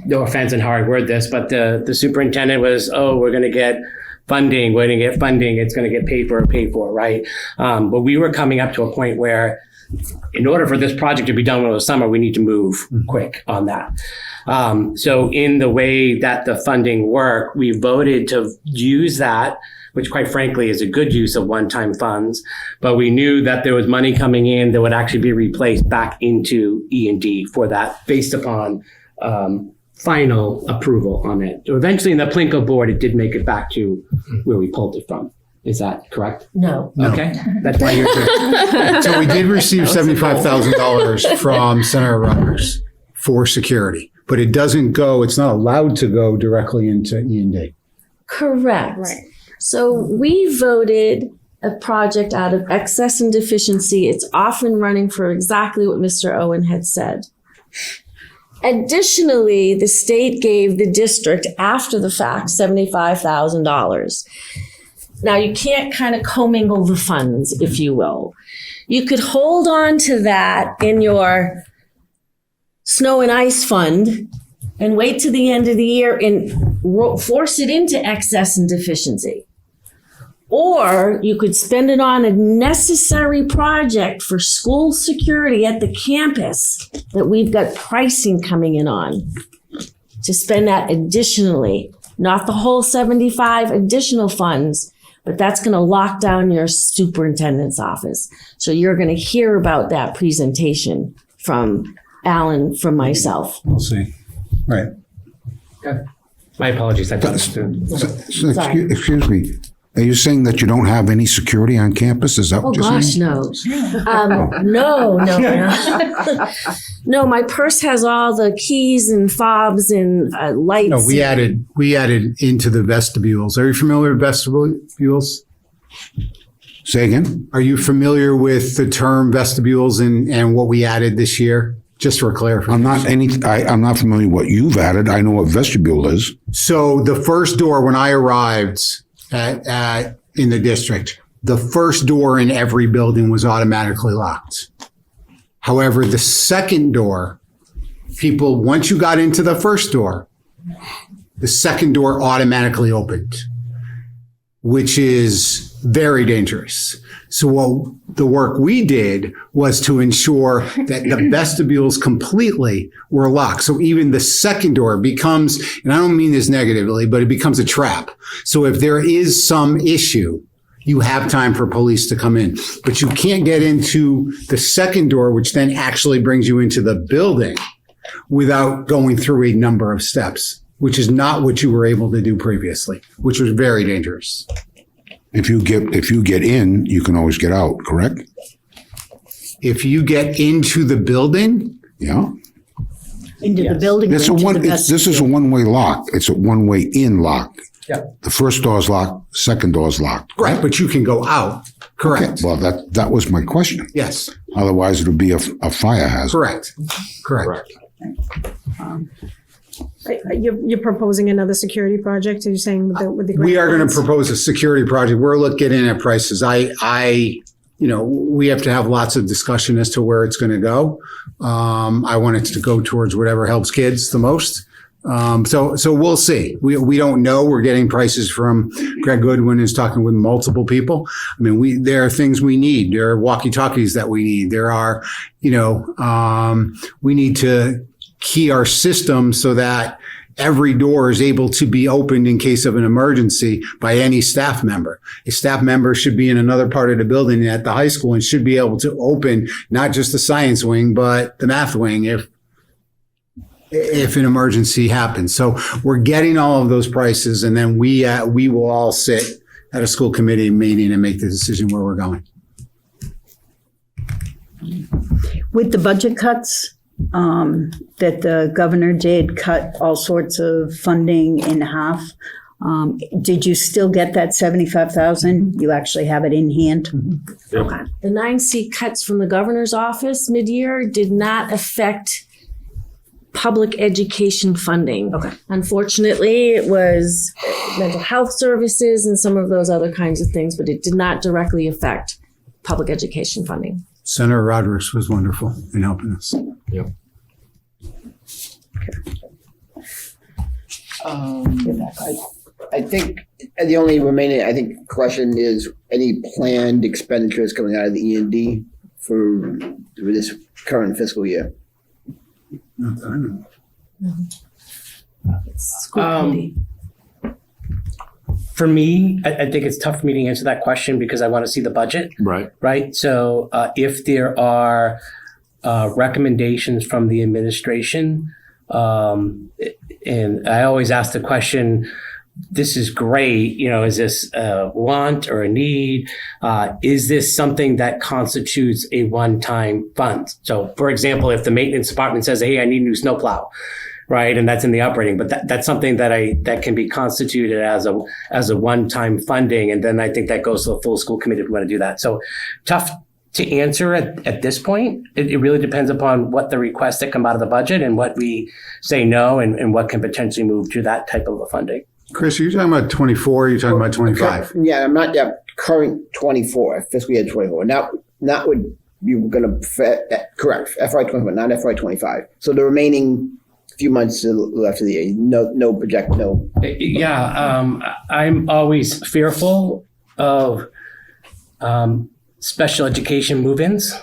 Speaker 5: offense in how I word this, but the superintendent was, we're going to get funding, it's going to get paid for, right? But we were coming up to a point where in order for this project to be done over the summer, we need to move quick on that. So in the way that the funding worked, we voted to use that, which quite frankly is a good use of one-time funds, but we knew that there was money coming in that would actually be replaced back into E&D for that based upon final approval on it. So eventually in the Plinko board, it did make it back to where we pulled it from. Is that correct?
Speaker 13: No.
Speaker 5: Okay. That's why you're here.
Speaker 12: So we did receive $75,000 from Senator Rogers for security, but it doesn't go, it's not allowed to go directly into E&D.
Speaker 13: Correct.
Speaker 14: Right.
Speaker 13: So we voted a project out of excess and deficiency. It's off and running for exactly what Mr. Owen had said. Additionally, the state gave the district after the fact $75,000. Now you can't kind of commingle the funds, if you will. You could hold on to that in your snow and ice fund and wait to the end of the year and force it into excess and deficiency. Or you could spend it on a necessary project for school security at the campus that we've got pricing coming in on to spend that additionally, not the whole 75 additional funds, but that's going to lock down your superintendent's office. So you're going to hear about that presentation from Alan, from myself.
Speaker 12: We'll see. Right.
Speaker 5: Okay. My apologies. I thought
Speaker 3: So excuse me. Are you saying that you don't have any security on campus? Is that
Speaker 13: Oh
Speaker 3: what you're
Speaker 13: gosh,
Speaker 3: saying?
Speaker 13: no. No. No, my purse has all the keys and fobs and lights.
Speaker 12: No, we added into the vestibules. Are you familiar with vestibules?
Speaker 3: Say again?
Speaker 12: Are you familiar with the term vestibules and what we added this year? Just for clarification.
Speaker 3: I'm not familiar with what you've added. I know what vestibule is.
Speaker 12: So the first door when I arrived in the district, the first door in every building was automatically locked. However, the second door, once you got into the first door, the second door automatically opened, which is very dangerous. So the work we did was to ensure that the vestibules completely were locked. So even the second door becomes, and I don't mean this negatively, but it becomes a trap. So if there is some issue, you have time for police to come in. But you can't get into the second door, which then actually brings you into the building without going through a number of steps, which is not what you were able to do previously, which was very dangerous.
Speaker 3: If you get in, you can always get out, correct?
Speaker 12: If you get into the building,
Speaker 3: Yeah.
Speaker 1: Into the building.
Speaker 3: This is a one-way lock. It's a one-way in lock.
Speaker 5: Yeah.
Speaker 3: The first door's locked, second door's locked.
Speaker 12: right, but you can go out. Correct.
Speaker 3: Okay, well, that was my question.
Speaker 12: Yes.
Speaker 3: Otherwise, it would be a fire hazard.
Speaker 12: Correct.
Speaker 14: You're proposing another security project? Are you saying with the grant
Speaker 12: We are going to
Speaker 14: funds?
Speaker 12: propose a security project. We're looking at prices. We have to have lots of discussion as to where it's going to go. I want it to go towards whatever helps kids the most. So we'll see. We don't know. We're getting prices from Greg Goodwin is talking with multiple people. I mean, there are things we need. There are walkie-talkies that we need. There are, we need to key our system so that every door is able to be opened in case of an emergency by any staff member. A staff member should be in another part of the building at the high school and should be able to open not just the science wing, but the math wing if an emergency happens. So we're getting all of those prices, and then we will all sit at a school committee meeting and make the decision where we're going.
Speaker 1: With the budget cuts that the governor did, cut all sorts of funding in half. Did you still get that $75,000? You actually have it in hand?
Speaker 13: Okay. The 9C cuts from the governor's office mid-year did not affect public education funding.
Speaker 4: Okay.
Speaker 13: Unfortunately, it was mental health services and some of those other kinds of things, but it did not directly affect public education funding.
Speaker 12: Senator Rodriguez was wonderful in helping us.
Speaker 10: Yep.
Speaker 2: I think the only remaining, question is any planned expenditures coming out of the E&D for this current fiscal year.
Speaker 12: Not that I know.
Speaker 13: School committee.
Speaker 5: For me, I think it's tough for me to answer that question because I want to see the budget.
Speaker 10: Right.
Speaker 5: Right. So if there are recommendations from the administration, and I always ask the question, this is great. Is this a want or a need? Is this something that constitutes a one-time fund? So, for example, if the maintenance department says, hey, I need a new snowplow, right? And that's in the operating, but that's something that can be constituted as a one-time funding. And then I think that goes to the full school committee if we want to do that. So tough to answer at this point. It really depends upon what the requests that come out of the budget and what we say no and what can potentially move to that type of a funding.
Speaker 12: Chris, are you talking about 24 or are you talking about 25?
Speaker 2: Yeah, I'm not current 24, fiscal year 24. Not what you were going to, correct, FY 24, not FY 25. So the remaining few months left of the year, no project, no.
Speaker 5: Yeah, I'm always fearful of special education move-ins,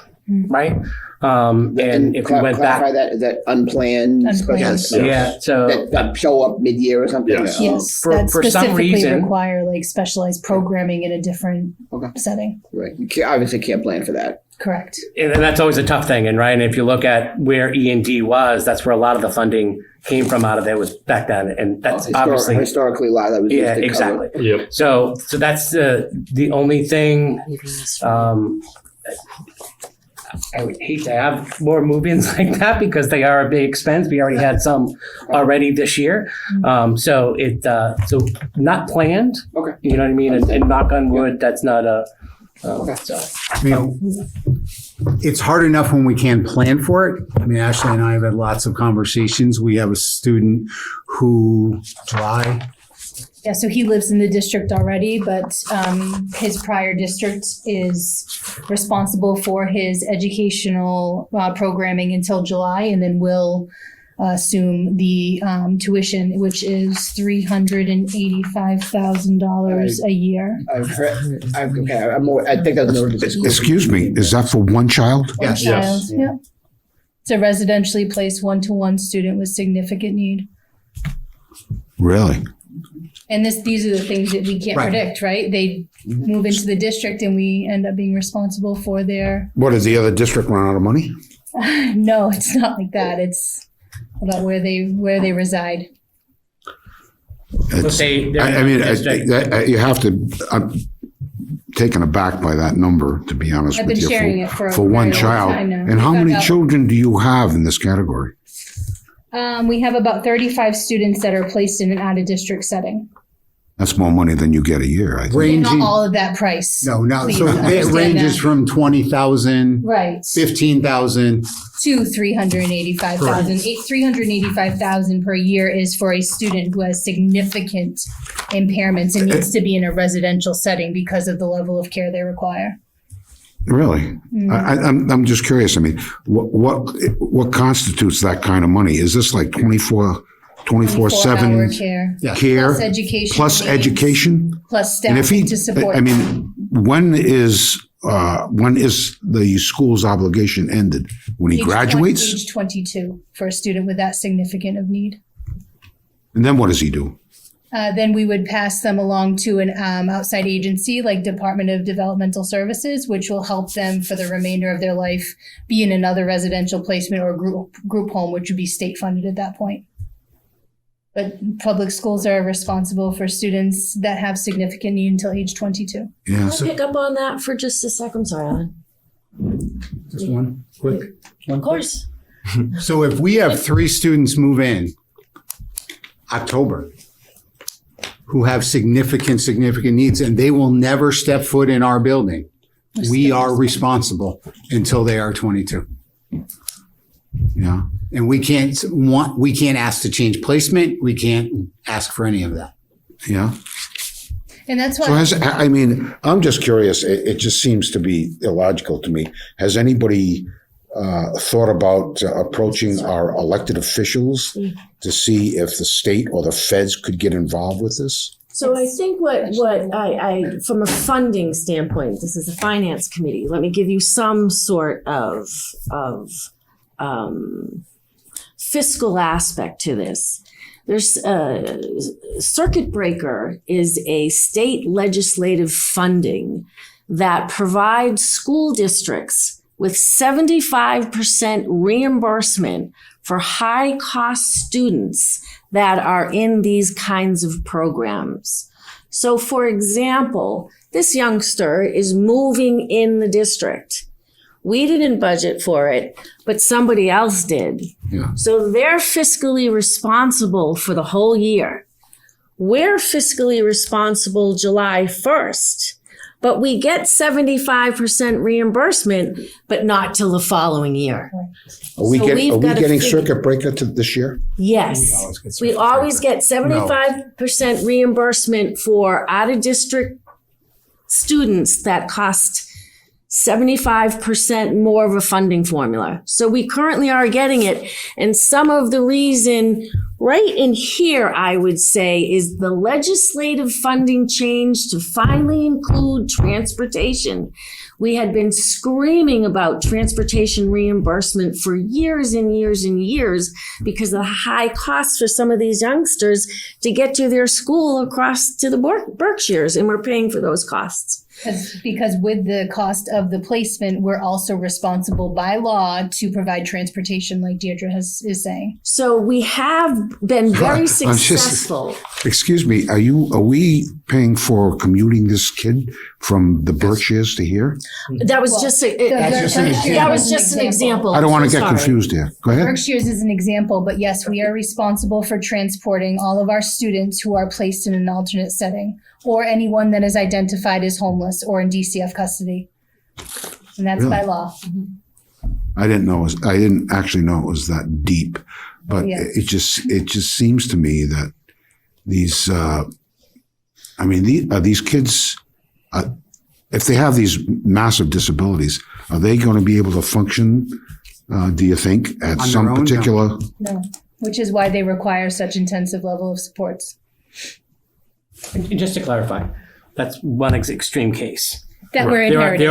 Speaker 5: right? And if we went
Speaker 2: clarify
Speaker 5: back,
Speaker 2: is that unplanned?
Speaker 9: Unplanned.
Speaker 2: Special,
Speaker 5: yeah. So
Speaker 2: that show up mid-year or something?
Speaker 10: Yes.
Speaker 9: Yes,
Speaker 5: For
Speaker 9: that
Speaker 5: some
Speaker 9: specifically
Speaker 5: reason-
Speaker 9: require like specialized programming in a different
Speaker 2: Okay.
Speaker 9: setting.
Speaker 2: Right. You obviously can't plan for that.
Speaker 9: Correct.
Speaker 5: and that's always a tough thing, and right. And if you look at where E&D was, that's where a lot of the funding came from out of there was back then, and that's obviously
Speaker 2: Historically, a lot of that was used
Speaker 5: yeah,
Speaker 2: to cover.
Speaker 5: exactly.
Speaker 10: Yep.
Speaker 5: So that's the only thing. I would hate to have more move-ins like that because they are a big expense. We already had some already this year. So not planned.
Speaker 2: Okay.
Speaker 5: You know what I mean? And knock on wood, that's not a. So.
Speaker 12: It's hard enough when we can't plan for it. Ashley and I have had lots of conversations. We have a student who July.
Speaker 9: Yeah, so he lives in the district already, but his prior district is responsible for his educational programming until July, and then will assume the tuition, which is $385,000 a year.
Speaker 2: I've heard. I think that's noted as school.
Speaker 3: Excuse me, is that for one child?
Speaker 12: Yes.
Speaker 9: Child, yeah. It's a residentially placed one-to-one student with significant need.
Speaker 3: Really?
Speaker 9: And these are the things that we can't
Speaker 12: Right.
Speaker 9: predict, right? They move into the district and we end up being responsible for their,
Speaker 3: What, did the other district run out of money?
Speaker 9: no, it's not like that. It's about where they reside.
Speaker 3: It's,
Speaker 5: They're
Speaker 3: I mean,
Speaker 5: district.
Speaker 3: you have to, I'm taken aback by that number, to be honest
Speaker 9: I've
Speaker 3: with
Speaker 9: been
Speaker 3: you.
Speaker 9: sharing it for a
Speaker 3: For one
Speaker 9: very long
Speaker 3: child.
Speaker 9: time now.
Speaker 3: And how
Speaker 9: We
Speaker 3: many
Speaker 9: found out-
Speaker 3: children do you have in this category?
Speaker 9: We have about 35 students that are placed in an out-of-district setting.
Speaker 3: That's more money than you get a year, I think.
Speaker 12: Ranging.
Speaker 9: Not all of that price.
Speaker 12: No.
Speaker 9: Please
Speaker 12: So it
Speaker 9: understand
Speaker 12: ranges
Speaker 9: that.
Speaker 12: from 20,000,
Speaker 9: Right.
Speaker 12: 15,000.
Speaker 9: To 385,000. 385,000 per year is for a student who has significant impairments and needs to be in a residential setting because of the level of care they require.
Speaker 3: Really? I'm just curious. I mean, what constitutes that kind of money? Is this like 24/7
Speaker 9: 24-hour care.
Speaker 3: care?
Speaker 9: Plus education.
Speaker 3: Plus
Speaker 9: needs,
Speaker 3: education?
Speaker 9: Plus
Speaker 3: And if
Speaker 9: staffing to support.
Speaker 3: I mean, when is the school's obligation ended? When he graduates?
Speaker 9: Age 22 for a student with that significant of need.
Speaker 3: And then what does he do?
Speaker 9: Then we would pass them along to an outside agency like Department of Developmental Services, which will help them for the remainder of their life be in another residential placement or group home, which would be state funded at that point. But public schools are responsible for students that have significant need until age 22.
Speaker 3: Yeah.
Speaker 13: Can I pick up on that for just a second? I'm sorry, Alan.
Speaker 12: Just one quick.
Speaker 13: Of course.
Speaker 12: So if we have 3 students move in October who have significant needs and they will never step foot in our building, we are responsible until they are 22.
Speaker 3: Yeah.
Speaker 12: And we can't ask to change placement. We can't ask for any of that.
Speaker 3: Yeah.
Speaker 9: And that's
Speaker 3: So
Speaker 9: why.
Speaker 3: I'm just curious. It just seems to be illogical to me. Has anybody thought about approaching our elected officials to see if the state or the feds could get involved with this?
Speaker 13: So I think what I from a funding standpoint, this is a finance committee. Let me give you some sort of fiscal aspect to this. There's circuit breaker is a state legislative funding that provides school districts with 75% reimbursement for high cost students that are in these kinds of programs. So for example, this youngster is moving in the district. We didn't budget for it, but somebody else did.
Speaker 3: Yeah.
Speaker 13: So they're fiscally responsible for the whole year. We're fiscally responsible July 1st, but we get 75% reimbursement, but not till the following year.
Speaker 3: Are we
Speaker 13: So we've
Speaker 3: getting
Speaker 13: got to figure-
Speaker 3: circuit breaker to this year?
Speaker 13: Yes. We always get 75% reimbursement for out-of-district students that cost 75% more of a funding formula. So we currently are getting it. And some of the reason right in here, I would say, is the legislative funding change to finally include transportation. We had been screaming about transportation reimbursement for years and years and years because of the high costs for some of these youngsters to get to their school across to the Berkshires, and we're paying for those costs.
Speaker 9: Because with the cost of the placement, we're also responsible by law to provide transportation, like Deirdre is saying.
Speaker 13: So we have been very successful.
Speaker 3: Excuse me, are we paying for commuting this kid from the Berkshires to here?
Speaker 13: That was just an example.
Speaker 3: I don't want to
Speaker 13: So
Speaker 3: get
Speaker 13: sorry.
Speaker 3: confused here. Go ahead.
Speaker 9: Berkshires is an example, but yes, we are responsible for transporting all of our students who are placed in an alternate setting, or anyone that is identified as homeless or in DCF custody. And that's by
Speaker 3: Really?
Speaker 9: law.
Speaker 3: I didn't actually know it was that deep, but
Speaker 9: Yeah.
Speaker 3: it just seems to me that these these kids, if they have these massive disabilities, are they going to be able to function? Do you think at
Speaker 12: On
Speaker 3: some
Speaker 12: their own?
Speaker 3: particular?
Speaker 9: No, which is why they require such intensive level of supports.
Speaker 5: And just to clarify, that's one extreme case.
Speaker 9: That we're
Speaker 5: There
Speaker 9: inheriting.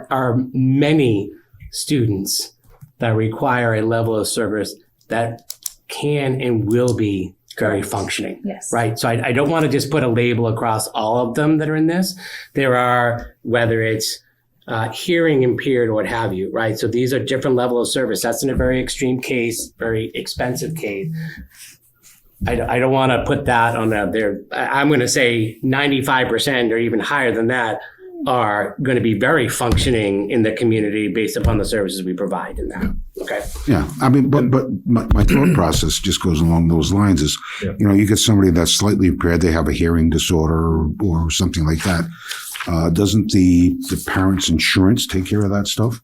Speaker 5: are many students that require a level of service that can and will be very functioning.
Speaker 9: Yes.
Speaker 5: Right. So I don't want to just put a label across all of them that are in this. There are, whether it's hearing impaired or what have you, right? So these are different level of service. That's in a very extreme case, very expensive case. I don't want to put that on there. I'm going to say 95% or even higher than that are going to be very functioning in the community based upon the services we provide in that. Okay.
Speaker 3: Yeah, I mean, but my thought process just goes along those lines. Is you get somebody that's slightly impaired, they have a hearing disorder or something like that. Doesn't the parents' insurance take care of that stuff?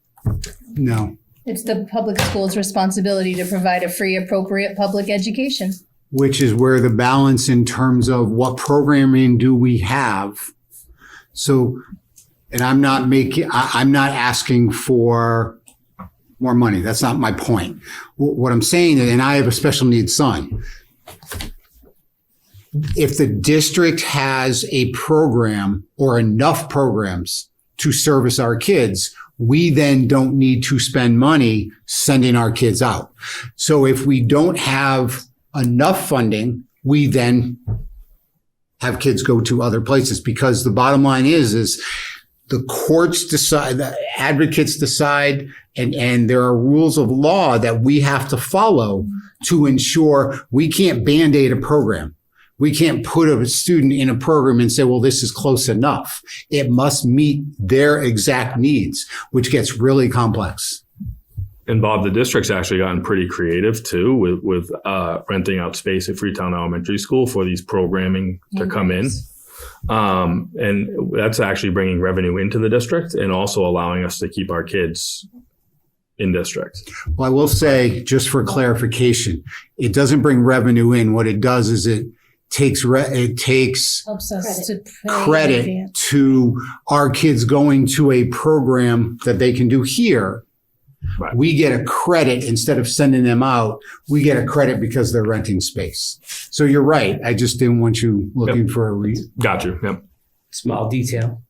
Speaker 12: No.
Speaker 9: It's the public school's responsibility to provide a free, appropriate public education.
Speaker 12: Which is where the balance in terms of what programming do we have. So, and I'm not asking for more money. That's not my point. What I'm saying, and I have a special needs son. If the district has a program or enough programs to service our kids, we then don't need to spend money sending our kids out. So if we don't have enough funding, we then have kids go to other places, because the bottom line is the courts decide, the advocates decide, and there are rules of law that we have to follow to ensure we can't Band-Aid a program. We can't put a student in a program and say, well, this is close enough. It must meet their exact needs, which gets really complex.
Speaker 10: And Bob, the district's actually gotten pretty creative too with renting out space at Freetown Elementary School for these programming to come in. And that's actually bringing revenue into the district and also allowing us to keep our kids in district.
Speaker 12: Well, I will say, just for clarification, it doesn't bring revenue in. What it does is it takes
Speaker 9: Helps us to pay in
Speaker 12: credit
Speaker 9: advance.
Speaker 12: to our kids going to a program that they can do here.
Speaker 10: Right.
Speaker 12: We get a credit instead of sending them out. We get a credit because they're renting space. So you're right. I just didn't want you looking for a reason.
Speaker 10: Got you. Yep.
Speaker 5: Small detail.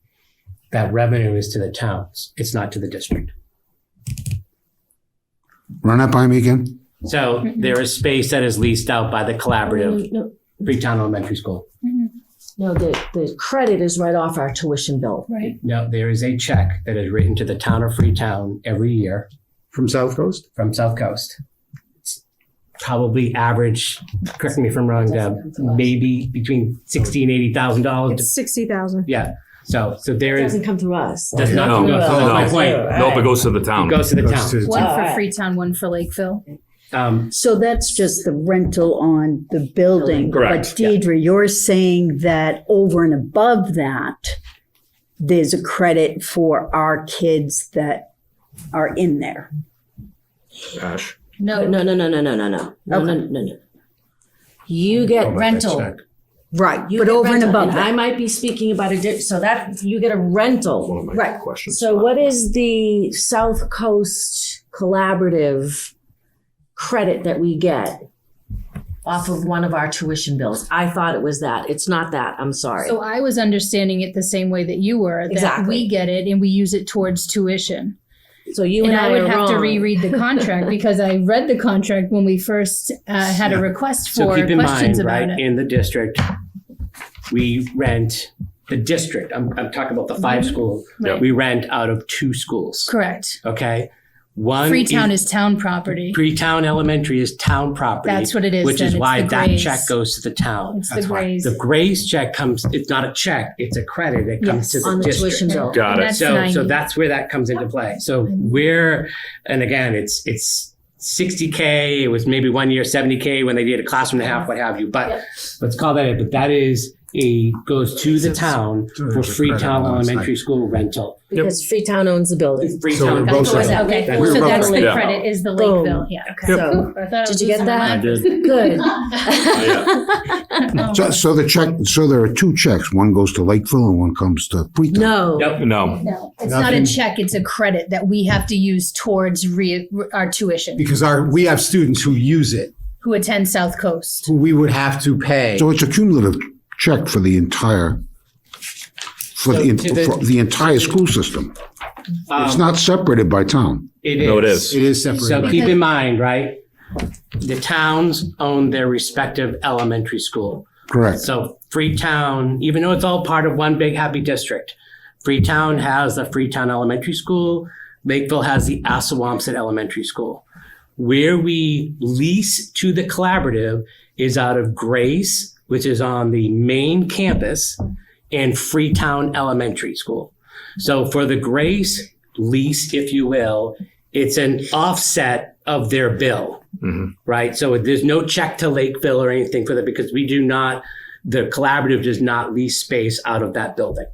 Speaker 5: That revenue is to the towns. It's not to the district.
Speaker 3: Run that by me again.
Speaker 5: So there is space that is leased out by the collaborative,
Speaker 13: No,
Speaker 5: Freetown Elementary School.
Speaker 13: no, the credit is right off our tuition bill.
Speaker 9: Right.
Speaker 5: No, there is a check that is written to the town of Freetown every year
Speaker 12: From South Coast?
Speaker 5: from South Coast. It's probably average, correct me if I'm wrong, Deb, maybe between $60,000 and $80,000.
Speaker 14: It's 60,000.
Speaker 5: Yeah. So there
Speaker 13: It
Speaker 5: is,
Speaker 13: doesn't come through us.
Speaker 5: does not
Speaker 10: No,
Speaker 5: come to us.
Speaker 10: no,
Speaker 5: That's my
Speaker 10: no.
Speaker 5: point.
Speaker 10: Nope, it goes to the town.
Speaker 5: It goes to the
Speaker 12: Goes to
Speaker 5: town.
Speaker 9: One for
Speaker 13: Alright.
Speaker 9: Freetown, one for Lakeville.
Speaker 1: So that's just the rental on the building.
Speaker 10: Correct.
Speaker 1: But Deidre, you're saying that over and above that, there's a credit for our kids that are in there.
Speaker 10: Ash.
Speaker 13: No. You get rental.
Speaker 1: Right,
Speaker 13: You
Speaker 1: but
Speaker 13: get
Speaker 1: over and
Speaker 13: rental.
Speaker 1: above
Speaker 13: I
Speaker 1: that.
Speaker 13: might be speaking about so that you get a rental.
Speaker 10: One of my
Speaker 1: Right.
Speaker 10: questions.
Speaker 13: So what is the South Coast Collaborative credit that we get off of one of our tuition bills? I thought it was that. It's not that. I'm sorry.
Speaker 9: So I was understanding it the same way that you were, that
Speaker 13: Exactly.
Speaker 9: we get it and we use it towards tuition.
Speaker 13: So you
Speaker 9: And
Speaker 13: and
Speaker 9: I would have to
Speaker 13: wrong.
Speaker 9: reread the contract because I read the contract when we first had a request
Speaker 5: So
Speaker 9: for
Speaker 5: keep in
Speaker 9: questions
Speaker 5: mind,
Speaker 9: about
Speaker 5: right,
Speaker 9: it.
Speaker 5: in the district, we rent the district. I'm talking about the 5 schools.
Speaker 9: Right.
Speaker 5: We rent out of 2 schools.
Speaker 9: Correct.
Speaker 5: Okay. One
Speaker 9: Freetown is town property.
Speaker 5: Freetown Elementary is town property.
Speaker 9: That's what it is
Speaker 5: Which
Speaker 9: then.
Speaker 5: is
Speaker 9: It's
Speaker 5: why
Speaker 9: the
Speaker 5: that
Speaker 9: Grays.
Speaker 5: check goes to the town.
Speaker 9: It's the Grays.
Speaker 5: The Grays check comes, it's not a check, it's a credit. It comes
Speaker 9: Yes.
Speaker 5: to
Speaker 13: on
Speaker 5: the
Speaker 13: the
Speaker 5: district.
Speaker 13: tuition bill.
Speaker 10: Got
Speaker 9: And
Speaker 10: it.
Speaker 9: that's
Speaker 5: So
Speaker 9: 90.
Speaker 5: that's where that comes into play. So and again, it's 60K. It was maybe one year 70K when they did a classroom and a half, what have you. But let's call that it. But that is goes to the town for Freetown Elementary School rental.
Speaker 13: Because Freetown owns the building.
Speaker 12: So
Speaker 5: Freetown.
Speaker 12: we're both
Speaker 9: Okay,
Speaker 12: set.
Speaker 9: okay.
Speaker 5: That's-
Speaker 9: So that's the
Speaker 10: Yeah.
Speaker 9: credit is the
Speaker 13: Boom.
Speaker 9: Lakeville. Yeah. Okay.
Speaker 13: So,
Speaker 9: I thought I was
Speaker 13: did you get
Speaker 9: losing my
Speaker 13: that?
Speaker 9: mind.
Speaker 13: Good.
Speaker 3: So the check. So there are 2 checks. One goes to Lakeville and one comes to Freetown.
Speaker 13: No.
Speaker 5: Yep.
Speaker 10: No.
Speaker 9: No, it's not a check. It's a credit that we have to use towards our tuition.
Speaker 12: Because we have students who use it,
Speaker 9: Who attend South Coast?
Speaker 12: who we would have to pay.
Speaker 3: So it's a cumulative check for the entire for the entire school system. It's not separated by town.
Speaker 5: It
Speaker 10: No, it is.
Speaker 12: It is separated.
Speaker 5: So keep in mind, right? The towns own their respective elementary school.
Speaker 3: Correct.
Speaker 5: So Freetown, even though it's all part of one big happy district, Freetown has the Freetown Elementary School. Lakeville has the Assawamsett Elementary School. Where we lease to the collaborative is out of Grace, which is on the main campus, and Freetown Elementary School. So for the Grace lease, if you will, it's an offset of their bill, right? So there's no check to Lakeville or anything for that because the collaborative does not lease space out of that building.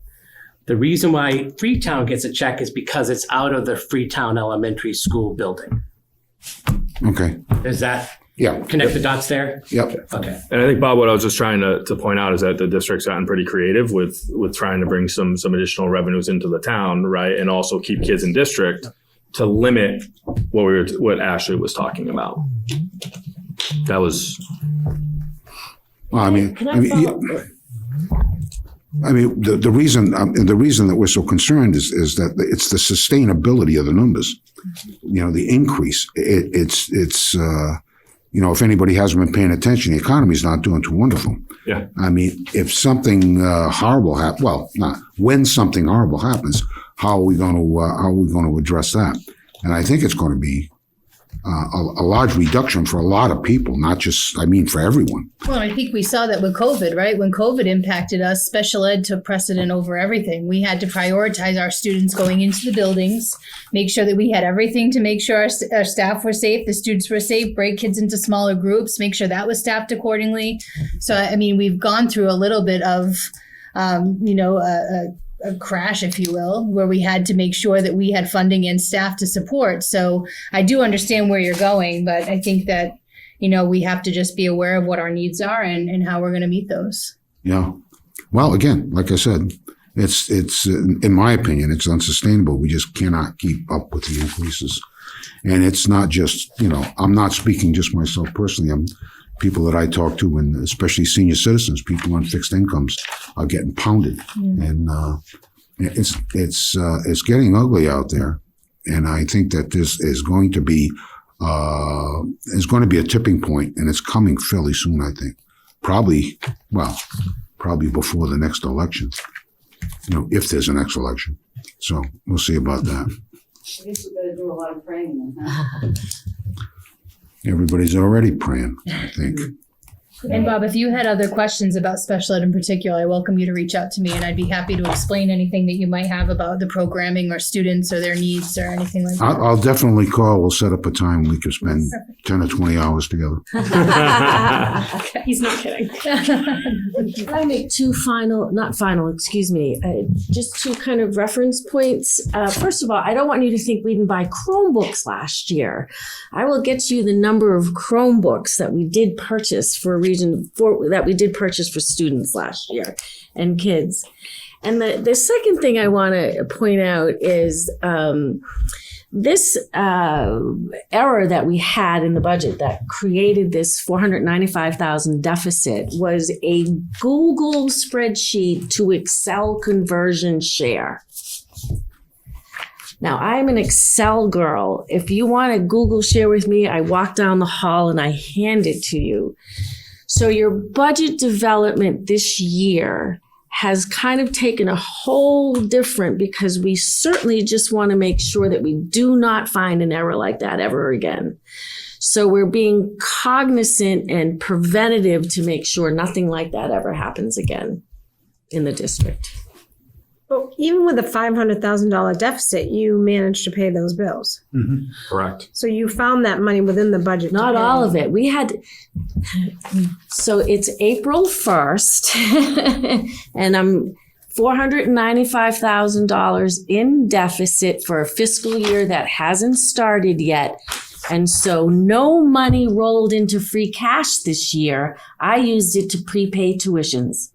Speaker 5: The reason why Freetown gets a check is because it's out of the Freetown Elementary School building.
Speaker 3: Okay.
Speaker 5: Does that
Speaker 3: Yeah.
Speaker 5: connect the dots there?
Speaker 3: Yep.
Speaker 5: Okay.
Speaker 10: And I think, Bob, what I was just trying to point out is that the district's gotten pretty creative with trying to bring some additional revenues into the town, right? And also keep kids in district to limit what Ashley was talking about. That was.
Speaker 3: Well, I mean,
Speaker 13: Can
Speaker 3: I
Speaker 13: I
Speaker 3: mean,
Speaker 13: follow?
Speaker 3: the reason that we're so concerned is that it's the sustainability of the numbers. You know, the increase. It's if anybody hasn't been paying attention, the economy's not doing too wonderful.
Speaker 10: Yeah.
Speaker 3: I mean, if something horrible happens, when something horrible happens, how are we going to address that? And I think it's going to be a large reduction for a lot of people, not just, for everyone.
Speaker 9: Well, I think we saw that with COVID, right? When COVID impacted us, special ed took precedent over everything. We had to prioritize our students going into the buildings, make sure that we had everything to make sure our staff were safe, the students were safe, break kids into smaller groups, make sure that was staffed accordingly. So, we've gone through a little bit of, a crash, if you will, where we had to make sure that we had funding and staff to support. So I do understand where you're going, but I think that, we have to just be aware of what our needs are and how we're going to meet those.
Speaker 3: Yeah. Well, again, like I said, it's in my opinion, it's unsustainable. We just cannot keep up with the increases. And it's not just, I'm not speaking just myself personally. I'm people that I talk to, and especially senior citizens, people on fixed incomes are getting pounded. And it's getting ugly out there. And I think that this is going to be a tipping point, and it's coming fairly soon, I think. Probably before the next election, if there's a next election. So we'll see about that.
Speaker 1: I guess we better do a lot of praying then.
Speaker 3: Everybody's already praying, I think.
Speaker 9: And Bob, if you had other questions about special ed in particular, I welcome you to reach out to me, and I'd be happy to explain anything that you might have about the programming or students or their needs or anything like that.
Speaker 3: I'll definitely call. We'll set up a time we can spend 10 or 20 hours together.
Speaker 11: He's not kidding.
Speaker 13: Can I make just two kind of reference points? First of all, I don't want you to think we didn't buy Chromebooks last year. I will get you the number of Chromebooks that we did purchase for students last year and kids. And the second thing I want to point out is this error that we had in the budget that created this $495,000 deficit was a Google spreadsheet to Excel conversion share. Now, I'm an Excel girl. If you want to Google share with me, I walk down the hall and I hand it to you. So your budget development this year has kind of taken a whole different, because we certainly just want to make sure that we do not find an error like that ever again. So we're being cognizant and preventative to make sure nothing like that ever happens again in the district.
Speaker 14: But even with a $500,000 deficit, you managed to pay those bills.
Speaker 10: Mm-hmm. Correct.
Speaker 14: So you found that money within the budget.
Speaker 13: Not all of it. So it's April 1st, and I'm $495,000 in deficit for a fiscal year that hasn't started yet. And so no money rolled into free cash this year. I used it to prepay tuitions.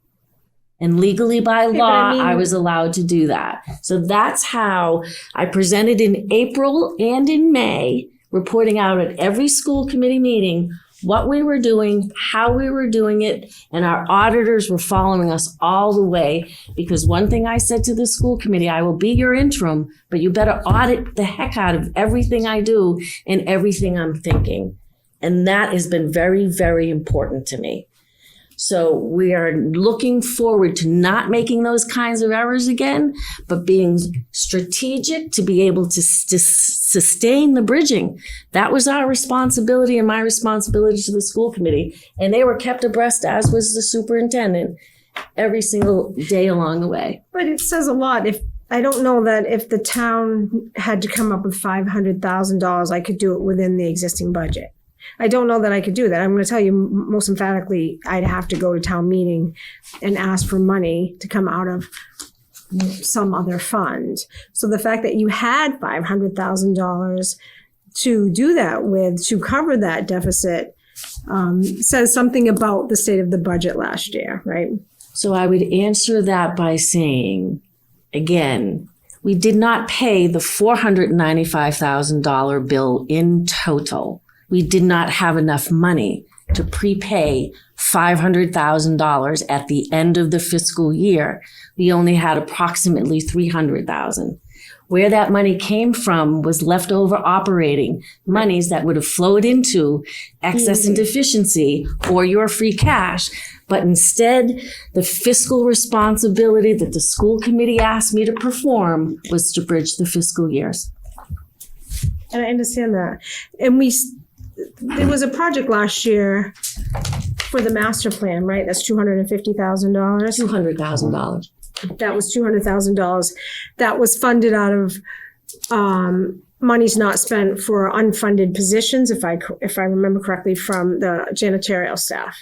Speaker 13: And legally by law, I was allowed to do that. So that's how I presented in April and in May, reporting out at every school committee meeting what we were doing, how we were doing it, and our auditors were following us all the way. Because one thing I said to the school committee, I will be your interim, but you better audit the heck out of everything I do and everything I'm thinking. And that has been very, very important to me. So we are looking forward to not making those kinds of errors again, but being strategic to be able to sustain the bridging. That was our responsibility and my responsibility to the school committee. And they were kept abreast, as was the superintendent, every single day along the way.
Speaker 14: But it says a lot. I don't know that if the town had to come up with $500,000, I could do it within the existing budget. I don't know that I could do that. I'm going to tell you most emphatically, I'd have to go to town meeting and ask for money to come out of some other fund. So the fact that you had $500,000 to do that with, to cover that deficit, says something about the state of the budget last year, right?
Speaker 13: So I would answer that by saying, again, we did not pay the $495,000 bill in total. We did not have enough money to prepay $500,000 at the end of the fiscal year. We only had approximately $300,000. Where that money came from was leftover operating monies that would have flowed into excess and deficiency or your free cash. But instead, the fiscal responsibility that the school committee asked me to perform was to bridge the fiscal years.
Speaker 14: And I understand that. And there was a project last year for the master plan, right? That's $250,000.
Speaker 13: $200,000.
Speaker 14: That was $200,000. That was funded out of monies not spent for unfunded positions, if I remember correctly, from the janitorial staff.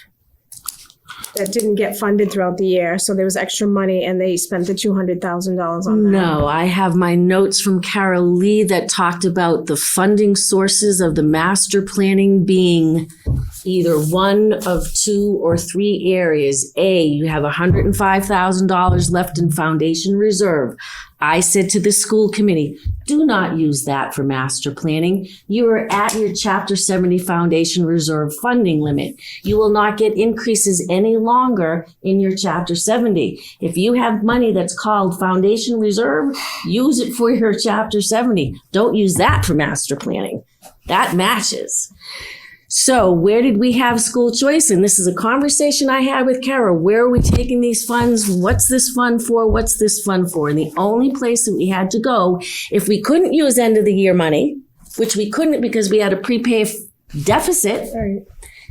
Speaker 14: that didn't get funded throughout the year. So there was extra money and they spent the $200,000 on that.
Speaker 13: No, I have my notes from Carol Lee that talked about the funding sources of the master planning being either one of 2 or 3 areas. A, you have $105,000 left in foundation reserve. I said to the school committee, do not use that for master planning. You are at your Chapter 70 Foundation Reserve funding limit. You will not get increases any longer in your Chapter 70. If you have money that's called Foundation Reserve, use it for your Chapter 70. Don't use that for master planning. That matches. So where did we have school choice? And this is a conversation I had with Kara. Where are we taking these funds? What's this fund for? What's this fund for? And the only place that we had to go, if we couldn't use end of the year money, which we couldn't because we had a prepay deficit,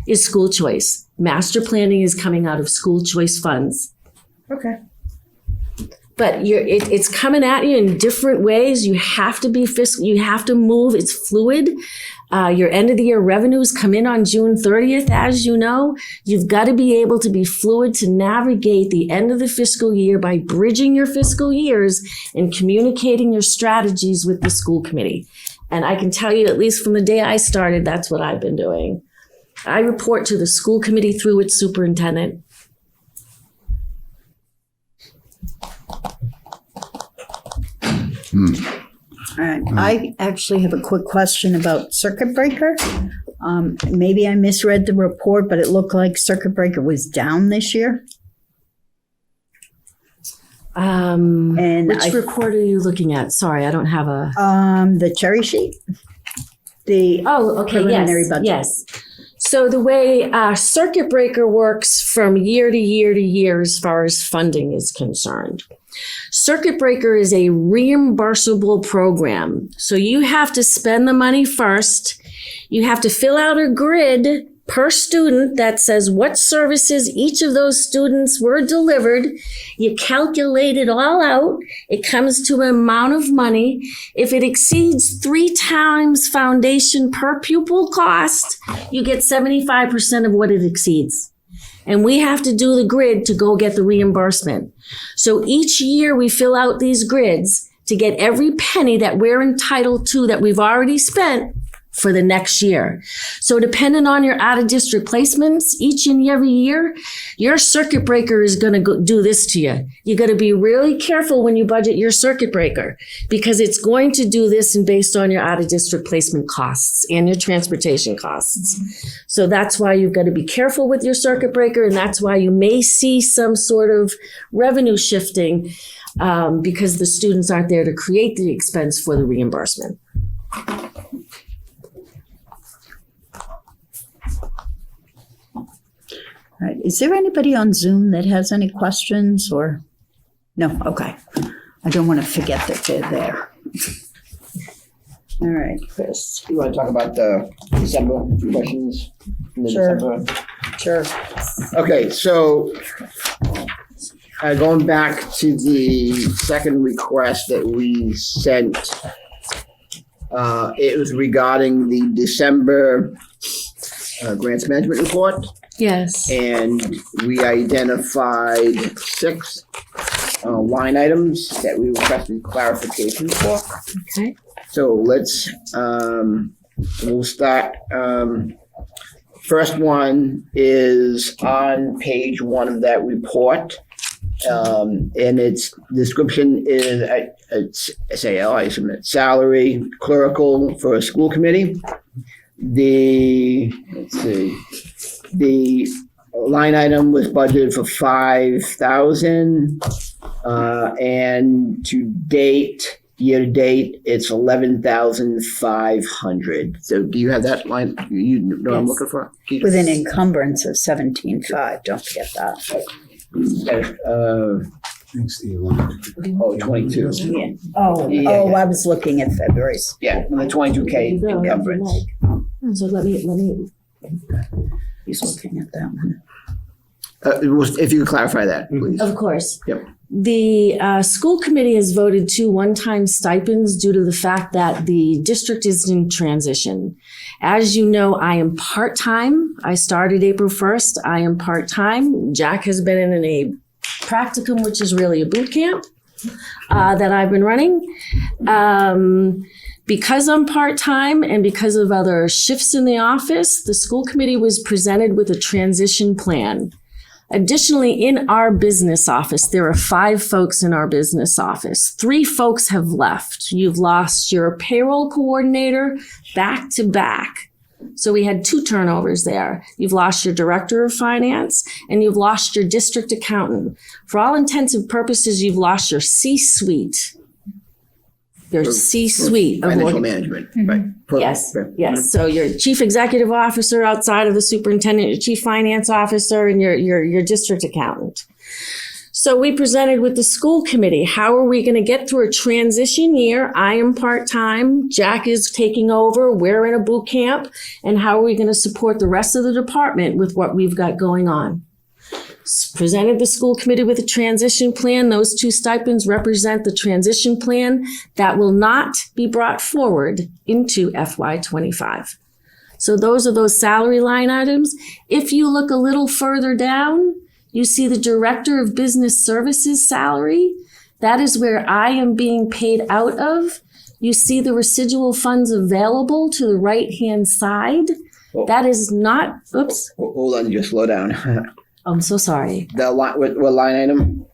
Speaker 13: is school choice. Master planning is coming out of school choice funds.
Speaker 14: Okay.
Speaker 13: But it's coming at you in different ways. You have to be fiscal. You have to move. It's fluid. Your end of the year revenues come in on June 30th, as you know. You've got to be able to be fluid to navigate the end of the fiscal year by bridging your fiscal years and communicating your strategies with the school committee. And I can tell you, at least from the day I started, that's what I've been doing. I report to the school committee through its superintendent.
Speaker 1: All right. I actually have a quick question about circuit breaker. Maybe I misread the report, but it looked like circuit breaker was down this year.
Speaker 13: Which report are you looking at? Sorry, I don't have a.
Speaker 1: The cherry sheet. The preliminary budget.
Speaker 13: Yes. So the way circuit breaker works from year to year to year as far as funding is concerned. Circuit breaker is a reimbursable program. So you have to spend the money first. You have to fill out a grid per student that says what services each of those students were delivered. You calculate it all out. It comes to an amount of money. If it exceeds 3 times foundation per pupil cost, you get 75% of what it exceeds. And we have to do the grid to go get the reimbursement. So each year we fill out these grids to get every penny that we're entitled to that we've already spent for the next year. So depending on your out-of-district placements each and every year, your circuit breaker is going to do this to you. You got to be really careful when you budget your circuit breaker because it's going to do this and based on your out-of-district placement costs and your transportation costs. So that's why you've got to be careful with your circuit breaker, and that's why you may see some sort of revenue shifting because the students aren't there to create the expense for the reimbursement.
Speaker 1: All right. Is there anybody on Zoom that has any questions or? No? Okay. I don't want to forget that they're there. All right, Chris.
Speaker 2: You want to talk about the December questions?
Speaker 1: Sure. Sure.
Speaker 2: Okay, so going back to the second request that we sent, it was regarding the December grants management report.
Speaker 13: Yes.
Speaker 2: And we identified 6 line items that we requested clarification for.
Speaker 13: Okay.
Speaker 2: So let's, we'll start. First one is on page 1 of that report. And its description is it's SAL, I submit salary, clerical for a school committee. The line item was budgeted for $5,000, and year to date, it's $11,500. So do you have that line? You know what I'm looking for?
Speaker 1: With an encumbrance of 17.5. Don't forget that.
Speaker 2: 22.
Speaker 1: Yeah. Oh, I was looking at February's.
Speaker 2: Yeah, the 22K encumbrance.
Speaker 13: So let me.
Speaker 1: He's looking at that one.
Speaker 2: If you could clarify that, please.
Speaker 13: Of course.
Speaker 2: Yep.
Speaker 13: The school committee has voted 2 one-time stipends due to the fact that the district is in transition. As you know, I am part-time. I started April 1st. I am part-time. Jack has been in a practicum, which is really a boot camp that I've been running. Because I'm part-time and because of other shifts in the office, the school committee was presented with a transition plan. Additionally, in our business office, there are 5 folks in our business office. 3 folks have left. You've lost your payroll coordinator back to back. So we had 2 turnovers there. You've lost your director of finance and you've lost your district accountant. For all intents and purposes, you've lost your C-suite. Your C-suite of
Speaker 2: Financial management, right?
Speaker 13: Yes, yes. So your chief executive officer outside of the superintendent, your chief finance officer, and your district accountant. So we presented with the school committee, how are we going to get through a transition year? I am part-time, Jack is taking over, we're in a boot camp, and how are we going to support the rest of the department with what we've got going on? Presented the school committee with a transition plan. Those 2 stipends represent the transition plan that will not be brought forward into FY25. So those are those salary line items. If you look a little further down, you see the director of business services salary. That is where I am being paid out of. You see the residual funds available to the right-hand side. That is not, oops.
Speaker 2: Hold on, just slow down.
Speaker 13: I'm so sorry.
Speaker 2: The line, what line item?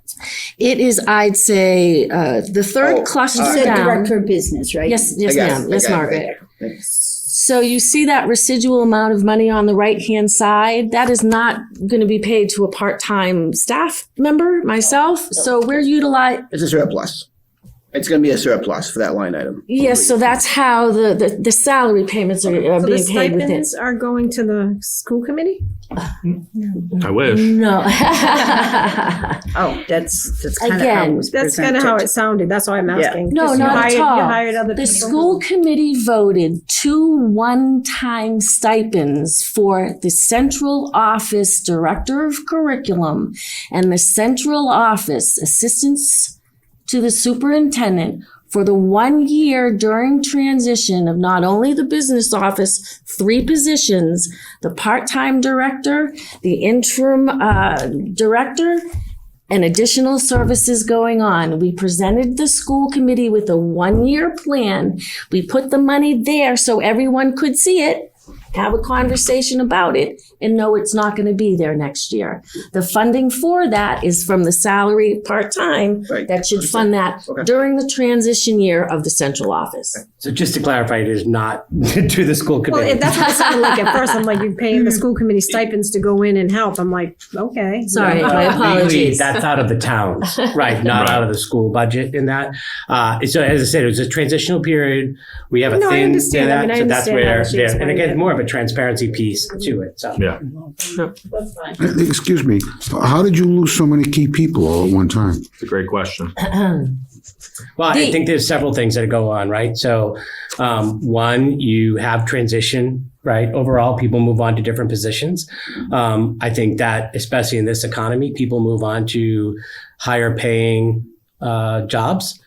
Speaker 13: It is, I'd say, the third cluster
Speaker 1: You said
Speaker 13: down.
Speaker 1: director of business, right?
Speaker 13: Yes,
Speaker 2: I got
Speaker 13: ma'am.
Speaker 2: it,
Speaker 13: Yes,
Speaker 2: I got it,
Speaker 13: Margaret.
Speaker 2: right.
Speaker 13: So you see that residual amount of money on the right-hand side? That is not going to be paid to a part-time staff member, myself. So we're utilizing.
Speaker 2: It's a surplus. It's going to be a surplus for that line item.
Speaker 13: Yes, so that's how the salary payments are
Speaker 14: So the
Speaker 13: being paid with it.
Speaker 14: stipends are going to the school committee?
Speaker 10: I wish.
Speaker 13: No.
Speaker 1: Oh, that's kind of how
Speaker 13: Again,
Speaker 1: it was
Speaker 14: That's kind of how it sounded. That's why I'm asking.
Speaker 13: No,
Speaker 14: 'Cause
Speaker 13: not at all.
Speaker 14: You hired other
Speaker 13: The
Speaker 14: people.
Speaker 13: school committee voted 2 one-time stipends for the central office director of curriculum and the central office assistants to the superintendent for the 1 year during transition of not only the business office, 3 positions, the part-time director, the interim director, and additional services going on. We presented the school committee with a 1-year plan. We put the money there so everyone could see it, have a conversation about it, and know it's not going to be there next year. The funding for that is from the salary part-time
Speaker 2: Right.
Speaker 13: that should fund that
Speaker 2: Okay.
Speaker 13: during the transition year of the central office.
Speaker 5: So just to clarify, it is not to the school
Speaker 14: Well,
Speaker 5: committee.
Speaker 14: that's what it sounded like at first. I'm like, you're paying the school committee stipends to go in and help. I'm like, okay.
Speaker 13: Sorry, my
Speaker 5: Legally,
Speaker 13: apologies.
Speaker 5: that's out of the towns, right? Not out of the school budget in that. So as I said, it was a transitional period. We have a
Speaker 14: No, I
Speaker 5: thin,
Speaker 14: understand. I mean, I
Speaker 5: so that's
Speaker 14: understand how
Speaker 5: where,
Speaker 14: she
Speaker 5: and
Speaker 14: explained
Speaker 5: again,
Speaker 14: it.
Speaker 5: more of a transparency piece to it. So
Speaker 10: Yeah.
Speaker 3: Excuse me, how did you lose so many key people all at one time?
Speaker 10: It's a great question.
Speaker 5: well, I think there's several things that go on, right? So one, you have transition, right? Overall, people move on to different positions. I think that especially in this economy, people move on to higher paying jobs.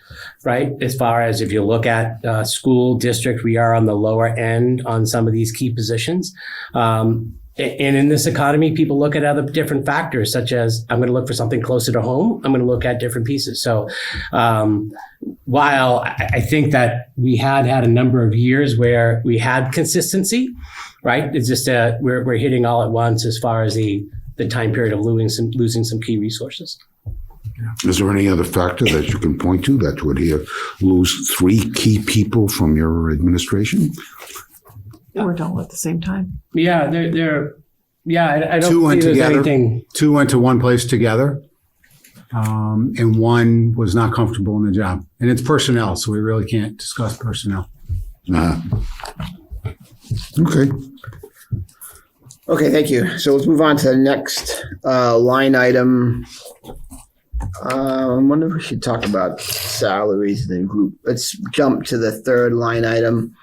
Speaker 5: Right. As far as if you look at school district, we are on the lower end on some of these key positions. And in this economy, people look at other different factors, such as I'm going to look for something closer to home. I'm going to look at different pieces. So while I think that we had a number of years where we had consistency, right? It's just we're hitting all at once as far as the time period of losing some key resources.
Speaker 3: Is there any other factor that you can point to that would lose 3 key people from your administration?
Speaker 11: They weren't all at the same time.
Speaker 5: Yeah, I don't
Speaker 12: 2 went
Speaker 5: think there's
Speaker 12: together.
Speaker 5: anything.
Speaker 12: 2 went to one place together. And 1 was not comfortable in the job. And it's personnel, so we really can't discuss personnel.
Speaker 3: Okay.
Speaker 2: Okay, thank you. So let's move on to the next line item. I wonder if we should talk about salaries in the group. Let's jump to the 3rd line item.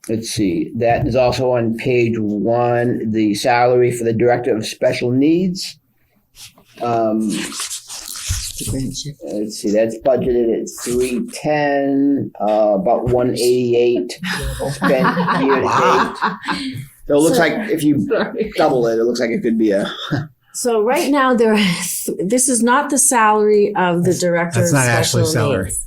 Speaker 2: Let's see. That is also on page 1, the salary for the Director of Special Needs. Let's see, that's budgeted at 310, about 188 spent year to date. So it looks like if you double it, it looks like it could be a.
Speaker 13: So right now, this is not the salary of the director of
Speaker 12: That's not
Speaker 13: special
Speaker 12: Ashley's salary.
Speaker 13: needs.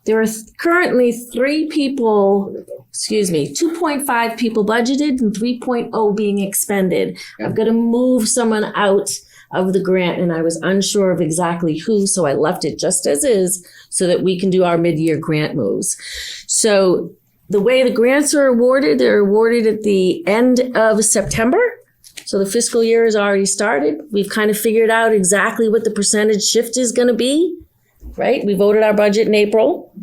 Speaker 13: There are currently 2.5 people budgeted and 3.0 being expended. I've got to move someone out of the grant, and I was unsure of exactly who, so I left it just as is so that we can do our mid-year grant moves. So the way the grants are awarded, they're awarded at the end of September. So the fiscal year has already started. We've kind of figured out exactly what the percentage shift is going to be, right? We voted our budget in April.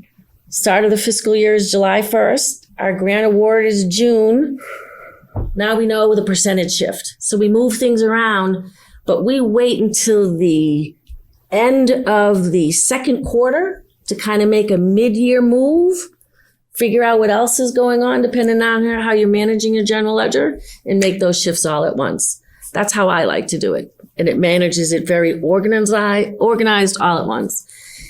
Speaker 13: Start of the fiscal year is July 1st. Our grant award is June. Now we know the percentage shift. So we move things around, but we wait until the end of the second quarter to kind of make a mid-year move, figure out what else is going on depending on how you're managing your general ledger, and make those shifts all at once. That's how I like to do it. And it manages it very organized all at once.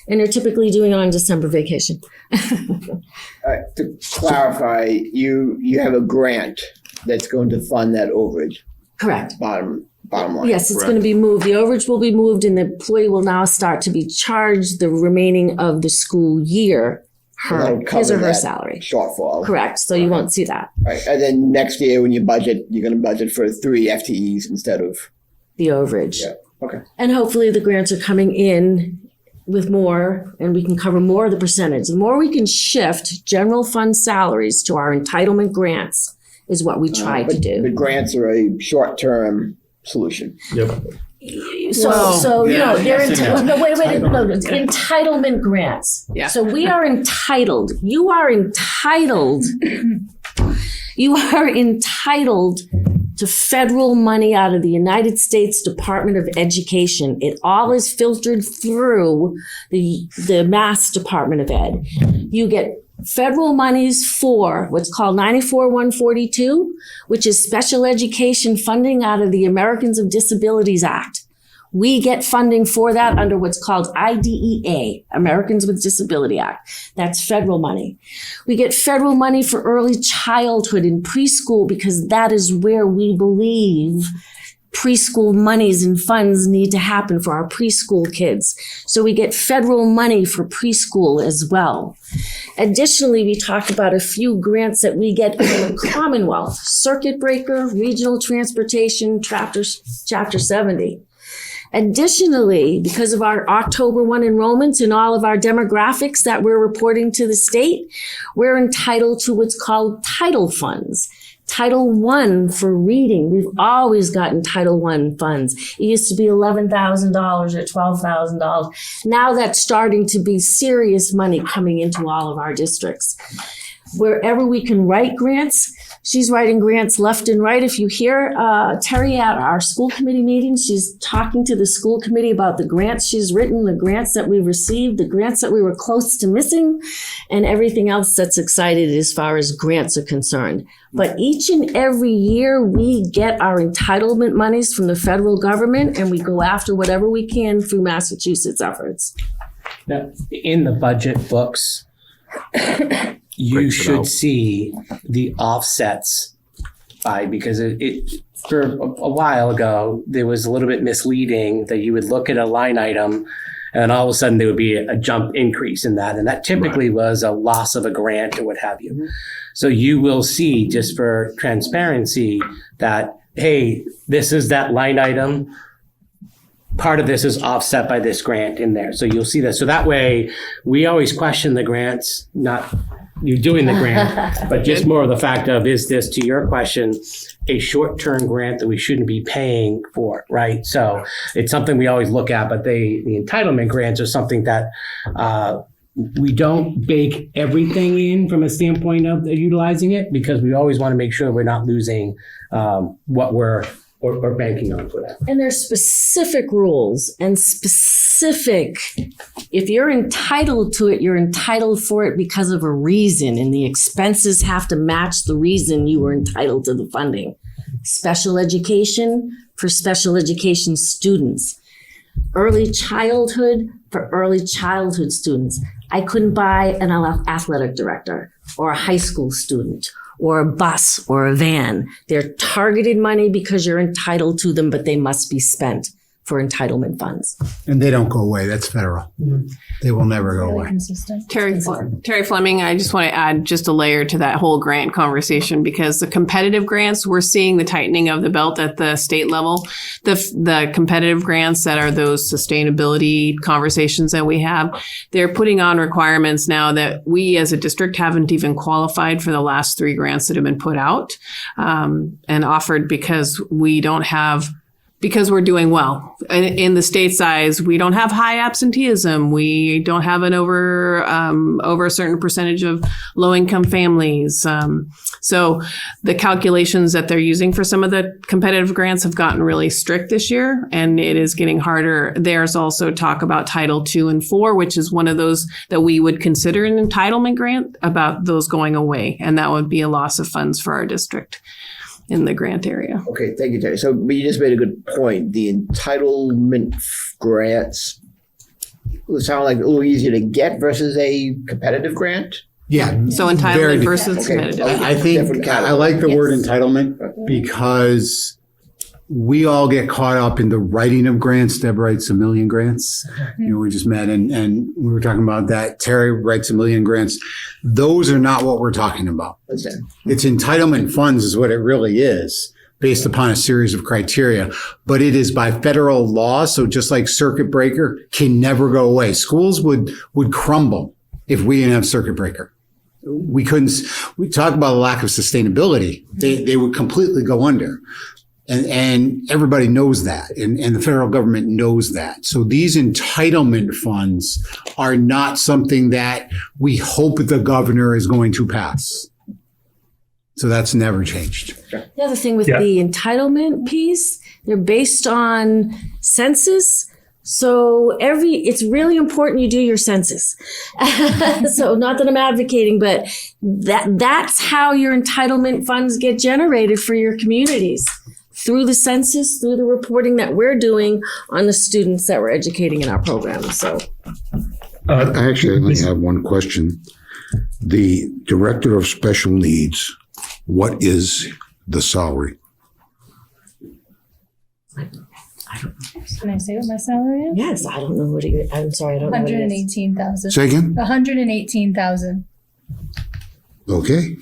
Speaker 13: And they're typically doing it on December vacation.
Speaker 2: To clarify, you have a grant that's going to fund that overage.
Speaker 13: Correct.
Speaker 2: Bottom line.
Speaker 13: Yes, it's going to be moved. The overage will be moved, and the employee will now start to be charged the remaining of the school year, his or her salary.
Speaker 2: Shortfall.
Speaker 13: Correct. So you won't see that.
Speaker 2: Right. And then next year when you budget, you're going to budget for 3 FTEs instead of
Speaker 13: the overage.
Speaker 2: Yeah. Okay.
Speaker 13: And hopefully the grants are coming in with more, and we can cover more of the percentage. The more we can shift general fund salaries to our entitlement grants is what we try to do.
Speaker 2: The grants are a short-term solution.
Speaker 10: Yep.
Speaker 13: Entitlement grants.
Speaker 4: Yeah.
Speaker 13: So we are entitled. You are entitled. You are entitled to federal money out of the United States Department of Education. It all is filtered through the Mass Department of Ed. You get federal monies for what's called 94-142, which is special education funding out of the Americans with Disabilities Act. We get funding for that under what's called IDEA, Americans with Disability Act. That's federal money. We get federal money for early childhood and preschool because that is where we believe preschool monies and funds need to happen for our preschool kids. So we get federal money for preschool as well. Additionally, we talked about a few grants that we get from the Commonwealth, Circuit Breaker, Regional Transportation, Chapter 70. Additionally, because of our October 1 enrollments and all of our demographics that we're reporting to the state, we're entitled to what's called title funds. Title I for reading. We've always gotten Title I funds. It used to be $11,000 or $12,000. Now that's starting to be serious money coming into all of our districts. Wherever we can write grants, she's writing grants left and right. If you hear Terry at our school committee meetings, she's talking to the school committee about the grants she's written, the grants that we received, the grants that we were close to missing, and everything else that's excited as far as grants are concerned. But each and every year we get our entitlement monies from the federal government, and we go after whatever we can through Massachusetts efforts.
Speaker 5: Now, in the budget books, you should see the offsets because it for a while ago, there was a little bit misleading that you would look at a line item and all of a sudden there would be a jump increase in that. And that typically was a loss of a grant or what have you. So you will see, just for transparency, that, hey, this is that line item. Part of this is offset by this grant in there. So you'll see that. So that way, we always question the grants, not you doing the grant, but just more of the fact of, is this, to your question, a short-term grant that we shouldn't be paying for, right? So it's something we always look at, but the entitlement grants are something that we don't bake everything in from a standpoint of utilizing it, because we always want to make sure we're not losing what we're or banking on for that.
Speaker 13: And there's specific rules and specific, if you're entitled to it, you're entitled for it because of a reason, and the expenses have to match the reason you were entitled to the funding. Special education for special education students. Early childhood for early childhood students. I couldn't buy an athletic director or a high school student or a bus or a van. They're targeted money because you're entitled to them, but they must be spent for entitlement funds.
Speaker 12: And they don't go away. That's federal. They will never go away.
Speaker 11: Terry Fleming, I just want to add just a layer to that whole grant conversation, because the competitive grants, we're seeing the tightening of the belt at the state level. The competitive grants that are those sustainability conversations that we have, they're putting on requirements now that we as a district haven't even qualified for the last 3 grants that have been put out and offered because because we're doing well. In the state size, we don't have high absenteeism. We don't have an over a certain percentage of low-income families. So the calculations that they're using for some of the competitive grants have gotten really strict this year, and it is getting harder. There's also talk about Title II and IV, which is one of those that we would consider an entitlement grant, about those going away, and that would be a loss of funds for our district in the grant area.
Speaker 2: Okay, thank you, Terry. So, but you just made a good point. The entitlement grants sound like a little easier to get versus a competitive grant.
Speaker 12: Yeah.
Speaker 11: So entitlement versus competitive.
Speaker 12: I think I like the word entitlement because we all get caught up in the writing of grants. Deb writes a million grants. We just met and we were talking about that. Terry writes a million grants. Those are not what we're talking about. It's entitlement funds is what it really is, based upon a series of criteria. But it is by federal law. So just like circuit breaker can never go away. Schools would crumble if we didn't have circuit breaker. We talk about a lack of sustainability. They would completely go under. And everybody knows that, and the federal government knows that. So these entitlement funds are not something that we hope the governor is going to pass. So that's never changed.
Speaker 13: The other thing with the entitlement piece, they're based on census. So it's really important you do your census. So not that I'm advocating, but that's how your entitlement funds get generated for your communities. Through the census, through the reporting that we're doing on the students that we're educating in our program. So,
Speaker 3: I actually only have one question. The Director of Special Needs, what is the salary?
Speaker 9: Can I say what my salary is?
Speaker 13: Yes, I don't know what it is. I'm sorry, I don't know what it is.
Speaker 9: $118,000.
Speaker 3: Say again?
Speaker 9: $118,000.
Speaker 3: Okay.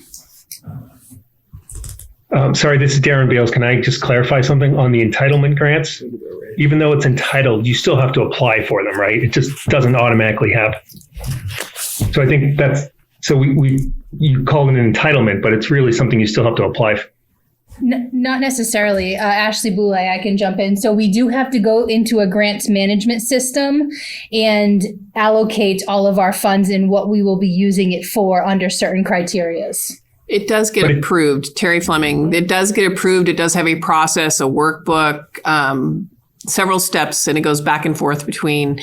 Speaker 6: Sorry, this is Darren Beals. Can I just clarify something on the entitlement grants? Even though it's entitled, you still have to apply for them, right? It just doesn't automatically happen. So I think you call it an entitlement, but it's really something you still have to apply for.
Speaker 9: Not necessarily. Ashley Boulay, I can jump in. So we do have to go into a grants management system and allocate all of our funds in what we will be using it for under certain criterias.
Speaker 11: It does get approved, Terry Fleming. It does get approved. It does have a process, a workbook, several steps, and it goes back and forth between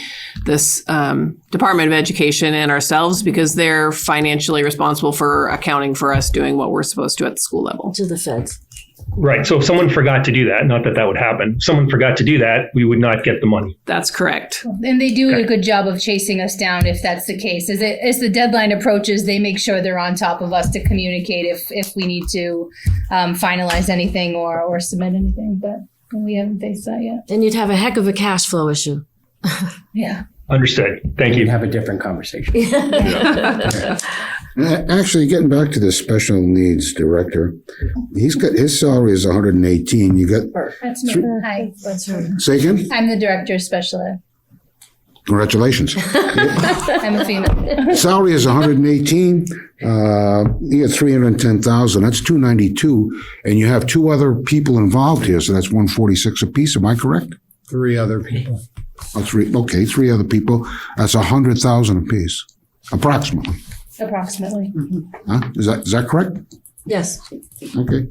Speaker 11: this Department of Education and ourselves because they're financially responsible for accounting for us doing what we're supposed to at the school level.
Speaker 13: To the feds.
Speaker 6: Right. So if someone forgot to do that, not that would happen, if someone forgot to do that, we would not get the money.
Speaker 11: That's correct.
Speaker 9: And they do a good job of chasing us down if that's the case. As the deadline approaches, they make sure they're on top of us to communicate if we need to finalize anything or submit anything. But we haven't faced that yet.
Speaker 13: Then you'd have a heck of a cash flow issue.
Speaker 9: Yeah.
Speaker 6: Understood. Thank you.
Speaker 5: We'd have a different conversation.
Speaker 3: Actually, getting back to the special needs director, his salary is 118. You got
Speaker 9: That's me. Hi. That's her.
Speaker 3: say again?
Speaker 9: I'm the director of special ed.
Speaker 3: Congratulations.
Speaker 9: I'm a female.
Speaker 3: Salary is 118. You got 310,000. That's 292, and you have 2 other people involved here, so that's 146 apiece. Am I correct?
Speaker 12: 3 other people.
Speaker 3: Oh, 3. Okay, 3 other people. That's 100,000 apiece, approximately.
Speaker 9: Approximately.
Speaker 3: Huh? Is that correct?
Speaker 13: Yes.
Speaker 3: Okay.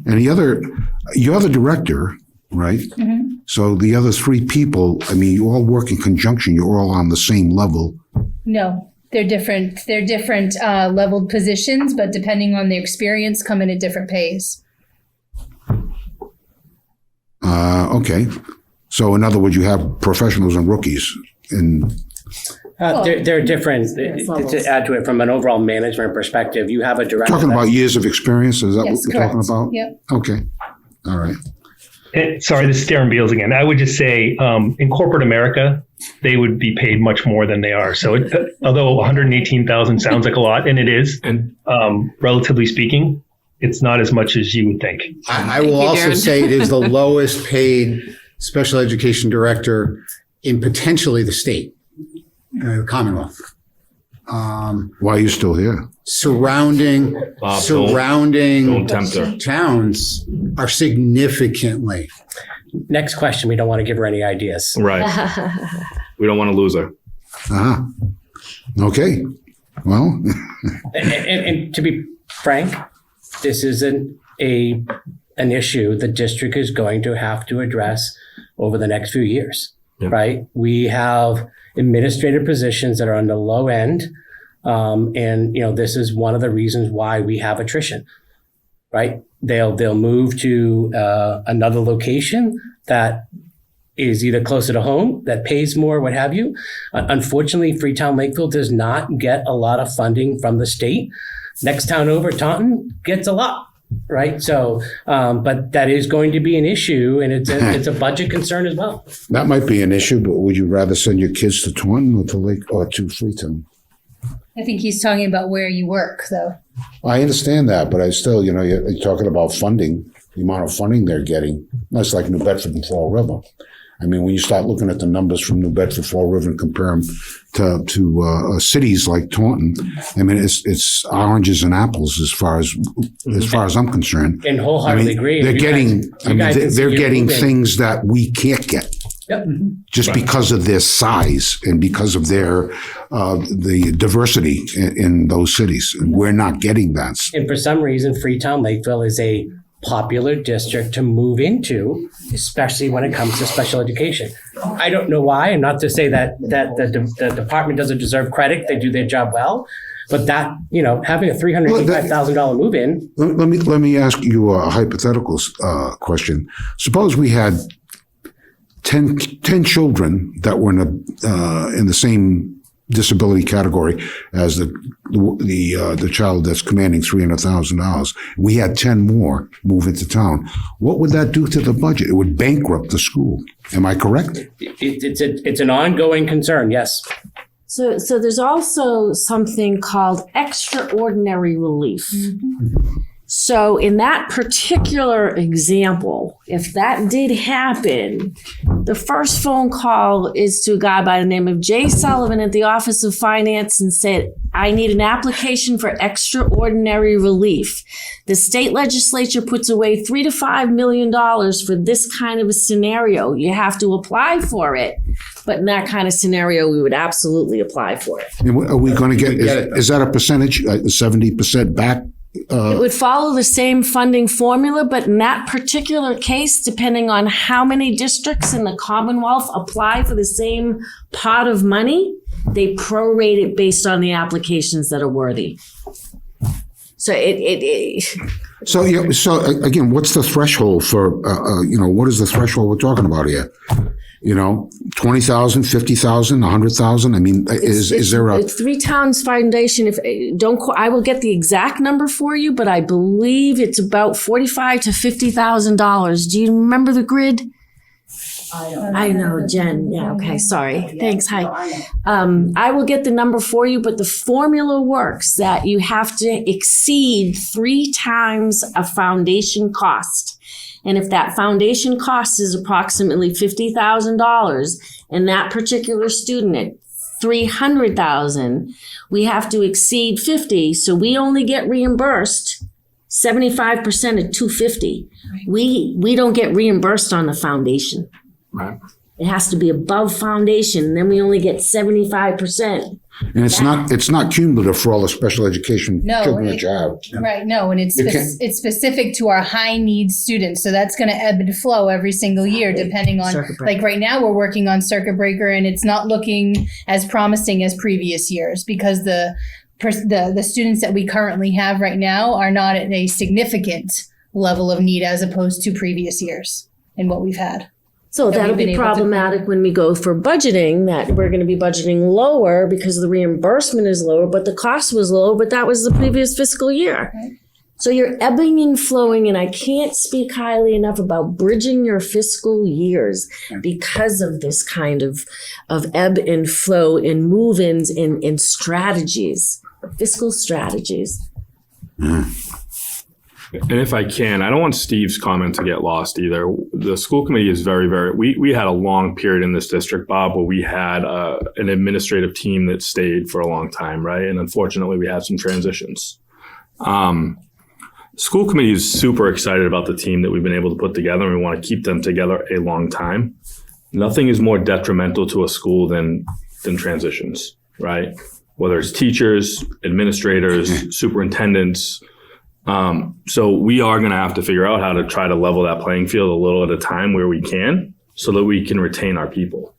Speaker 3: And your other director, right?
Speaker 9: Mm-hmm.
Speaker 3: So the other 3 people, I mean, you all work in conjunction. You're all on the same level.
Speaker 9: No, they're different. They're different leveled positions, but depending on their experience, come in at different pays.
Speaker 3: Okay. So in other words, you have professionals and rookies in.
Speaker 5: They're different. To add to it from an overall management perspective, you have a director.
Speaker 3: Talking about years of experience, is that
Speaker 9: Yes,
Speaker 3: what we're talking
Speaker 9: correct.
Speaker 3: about?
Speaker 9: Yep.
Speaker 3: Okay, all right.
Speaker 6: Sorry, this is Darren Beals again. I would just say in corporate America, they would be paid much more than they are. So although 118,000 sounds like a lot, and it is,
Speaker 10: And
Speaker 6: relatively speaking, it's not as much as you would think.
Speaker 12: I will also say it is the lowest paid special education director in potentially the state, Commonwealth.
Speaker 3: Why are you still here?
Speaker 12: Surrounding
Speaker 10: Bob, don't tempt her.
Speaker 12: towns are significantly.
Speaker 5: Next question. We don't want to give her any ideas.
Speaker 10: Right. We don't want to lose her.
Speaker 3: Uh-huh. Okay, well,
Speaker 5: And to be frank, this isn't an issue the district is going to have to address over the next few years, right? We have administrative positions that are on the low end. And this is one of the reasons why we have attrition, right? They'll move to another location that is either closer to home, that pays more, what have you. Unfortunately, Freetown Lakeville does not get a lot of funding from the state. Next town over, Taunton, gets a lot, right? So, but that is going to be an issue, and it's a budget concern as well.
Speaker 3: that might be an issue, but would you rather send your kids to Taunton or to Lake or to Freetown?
Speaker 9: I think he's talking about where you work, though.
Speaker 3: I understand that, but I still, you're talking about funding, the amount of funding they're getting. That's like New Bedford and Fall River. I mean, when you start looking at the numbers from New Bedford, Fall River, and compare them to cities like Taunton, I mean, it's oranges and apples as far as I'm concerned.
Speaker 5: And wholeheartedly agree.
Speaker 3: They're getting
Speaker 5: moving.
Speaker 3: things that we can't get.
Speaker 5: Yep.
Speaker 3: Just because of their size and because of their the diversity in those cities, and we're not getting that.
Speaker 5: And for some reason, Freetown Lakeville is a popular district to move into, especially when it comes to special education. I don't know why, and not to say that the department doesn't deserve credit; they do their job well. But that, having a $385,000 move in.
Speaker 3: Let me ask you a hypothetical question. Suppose we had 10 children that were in the same disability category as the child that's commanding $300,000. We had 10 more move into town. What would that do to the budget? It would bankrupt the school. Am I correct?
Speaker 5: It's an ongoing concern. Yes.
Speaker 13: So there's also something called extraordinary relief. Mm-hmm. So in that particular example, if that did happen, the first phone call is to a guy by the name of Jay Sullivan at the Office of Finance and said, I need an application for extraordinary relief. The state legislature puts away $3 to $5 million for this kind of a scenario. You have to apply for it. But in that kind of scenario, we would absolutely apply for it.
Speaker 3: And are we going to get, is that a percentage, 70% back?
Speaker 13: It would follow the same funding formula, but in that particular case, depending on how many districts in the Commonwealth apply for the same pot of money, they prorate it based on the applications that are worthy. So
Speaker 3: So again, what's the threshold for, what is the threshold we're talking about here? 20,000, 50,000, 100,000. I mean, is there a?
Speaker 13: It's Three Towns Foundation. I will get the exact number for you, but I believe it's about $45,000 to $50,000. Do you remember the grid? I know, Jen. Yeah. Okay. Sorry. Thanks. Hi. I will get the number for you, but the formula works that you have to exceed 3 times a foundation cost. And if that foundation cost is approximately $50,000 and that particular student at $300,000, we have to exceed 50. So we only get reimbursed 75% of $250,000. We don't get reimbursed on the foundation.
Speaker 3: Right.
Speaker 13: It has to be above foundation, and then we only get 75%.
Speaker 3: And it's not cumulative for all the special education children that you have.
Speaker 9: Right, no, and it's specific to our high needs students. So that's going to ebb and flow every single year, depending on, like right now we're working on circuit breaker and it's not looking as promising as previous years because the students that we currently have right now are not at a significant level of need as opposed to previous years and what we've had.
Speaker 13: So
Speaker 9: Have
Speaker 13: that'll
Speaker 9: we been
Speaker 13: be
Speaker 9: able to-
Speaker 13: problematic when we go for budgeting, that we're going to be budgeting lower because the reimbursement is lower, but the cost was low, but that was the previous fiscal year. So you're ebbing and flowing, and I can't speak highly enough about bridging your fiscal years because of this kind of ebb and flow in move-ins in strategies, fiscal strategies.
Speaker 10: And if I can, I don't want Steve's comment to get lost either. The school committee is we had a long period in this district, Bob, where we had an administrative team that stayed for a long time, right? And unfortunately, we had some transitions. School committee is super excited about the team that we've been able to put together, and we want to keep them together a long time. Nothing is more detrimental to a school than transitions, right? Whether it's teachers, administrators, superintendents. So we are going to have to figure out how to try to level that playing field a little at a time where we can, so that we can retain our people.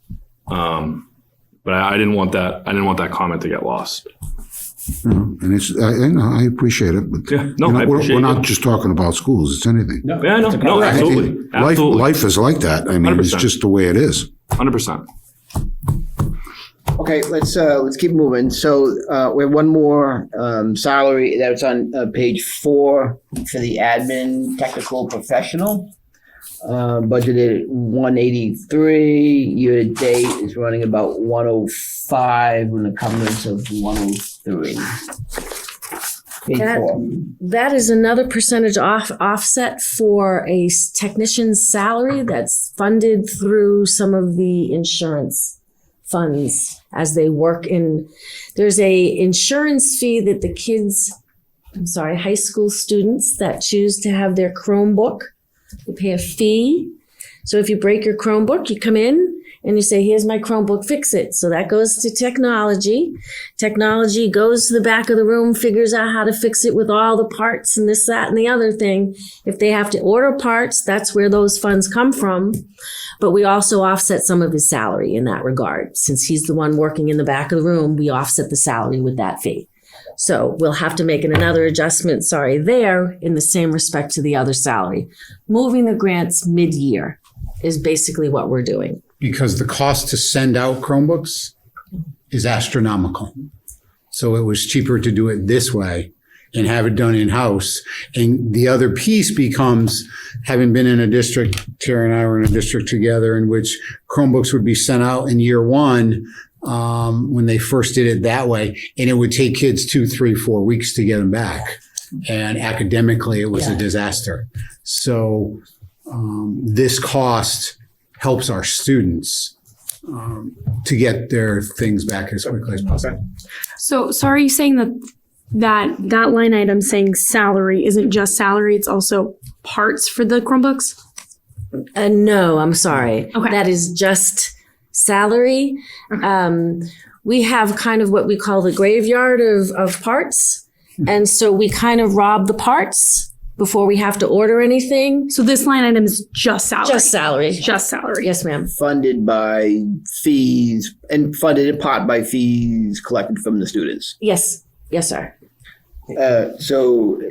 Speaker 10: But I didn't want that comment to get lost.
Speaker 3: And it's, I appreciate it. But,
Speaker 10: Yeah, no, I appreciate
Speaker 3: we're
Speaker 10: it.
Speaker 3: not just talking about schools, it's anything.
Speaker 10: No, absolutely.
Speaker 3: Life is like that. I mean, it's
Speaker 10: 100%.
Speaker 3: just the way it is.
Speaker 10: 100%.
Speaker 2: Okay, let's keep moving. So we have one more salary that's on page 4 for the admin technical professional. Budgeted 183. Year to date is running about 105 with a covenants of 103. Page 4.
Speaker 13: That is another percentage offset for a technician's salary that's funded through some of the insurance funds as they work in. There's a insurance fee that the kids, high school students that choose to have their Chromebook, they pay a fee. So if you break your Chromebook, you come in and you say, here's my Chromebook, fix it. So that goes to technology. Technology goes to the back of the room, figures out how to fix it with all the parts and this, that, and the other thing. If they have to order parts, that's where those funds come from. But we also offset some of his salary in that regard. Since he's the one working in the back of the room, we offset the salary with that fee. So we'll have to make another adjustment, there in the same respect to the other salary. Moving the grants mid-year is basically what we're doing.
Speaker 12: Because the cost to send out Chromebooks is astronomical. So it was cheaper to do it this way and have it done in-house. And the other piece becomes, having been in a district, Tara and I were in a district together in which Chromebooks would be sent out in year 1 when they first did it that way. And it would take kids 2, 3, 4 weeks to get them back. And academically, it was a disaster. So this cost helps our students to get their things back as quickly as possible.
Speaker 15: So are you saying that line item saying salary isn't just salary, it's also parts for the Chromebooks?
Speaker 13: No, I'm sorry.
Speaker 15: Okay.
Speaker 13: That is just salary. We have kind of what we call the graveyard of parts. And so we kind of rob the parts before we have to order anything.
Speaker 15: So this line item is just salary?
Speaker 13: Just salary.
Speaker 15: Just salary.
Speaker 13: Yes, ma'am.
Speaker 2: Funded by fees and funded in part by fees collected from the students.
Speaker 13: Yes. Yes, sir.
Speaker 2: So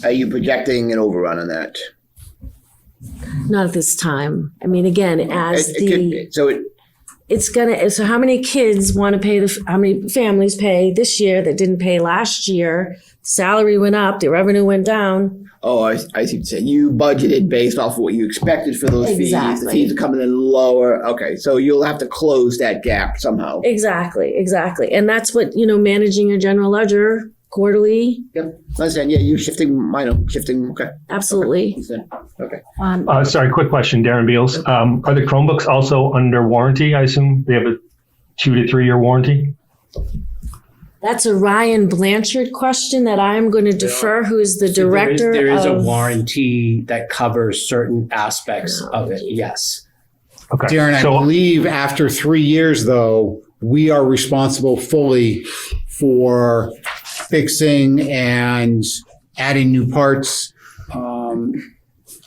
Speaker 2: are you projecting an overrun on that?
Speaker 13: Not at this time. I mean, again, as so how many kids want to pay how many families pay this year that didn't pay last year? Salary went up, the revenue went down.
Speaker 2: Oh, I see what you're saying. You budgeted based off of what you expected for those fees. The fees are coming in lower. Okay, so you'll have to close that gap somehow.
Speaker 13: Exactly. And that's what, managing your general ledger quarterly.
Speaker 2: Yep, understand. Yeah, you're shifting, okay.
Speaker 13: Absolutely.
Speaker 2: Okay.
Speaker 6: Sorry, quick question, Darren Beals. Are the Chromebooks also under warranty? I assume they have a 2 to 3 year warranty?
Speaker 13: That's a Ryan Blanchard question that I'm going to defer, who is the director
Speaker 5: There is a
Speaker 13: of-
Speaker 5: warranty that covers certain aspects of it, yes.
Speaker 6: Okay.
Speaker 12: Darren, I believe after 3 years, though, we are responsible fully for fixing and adding new parts.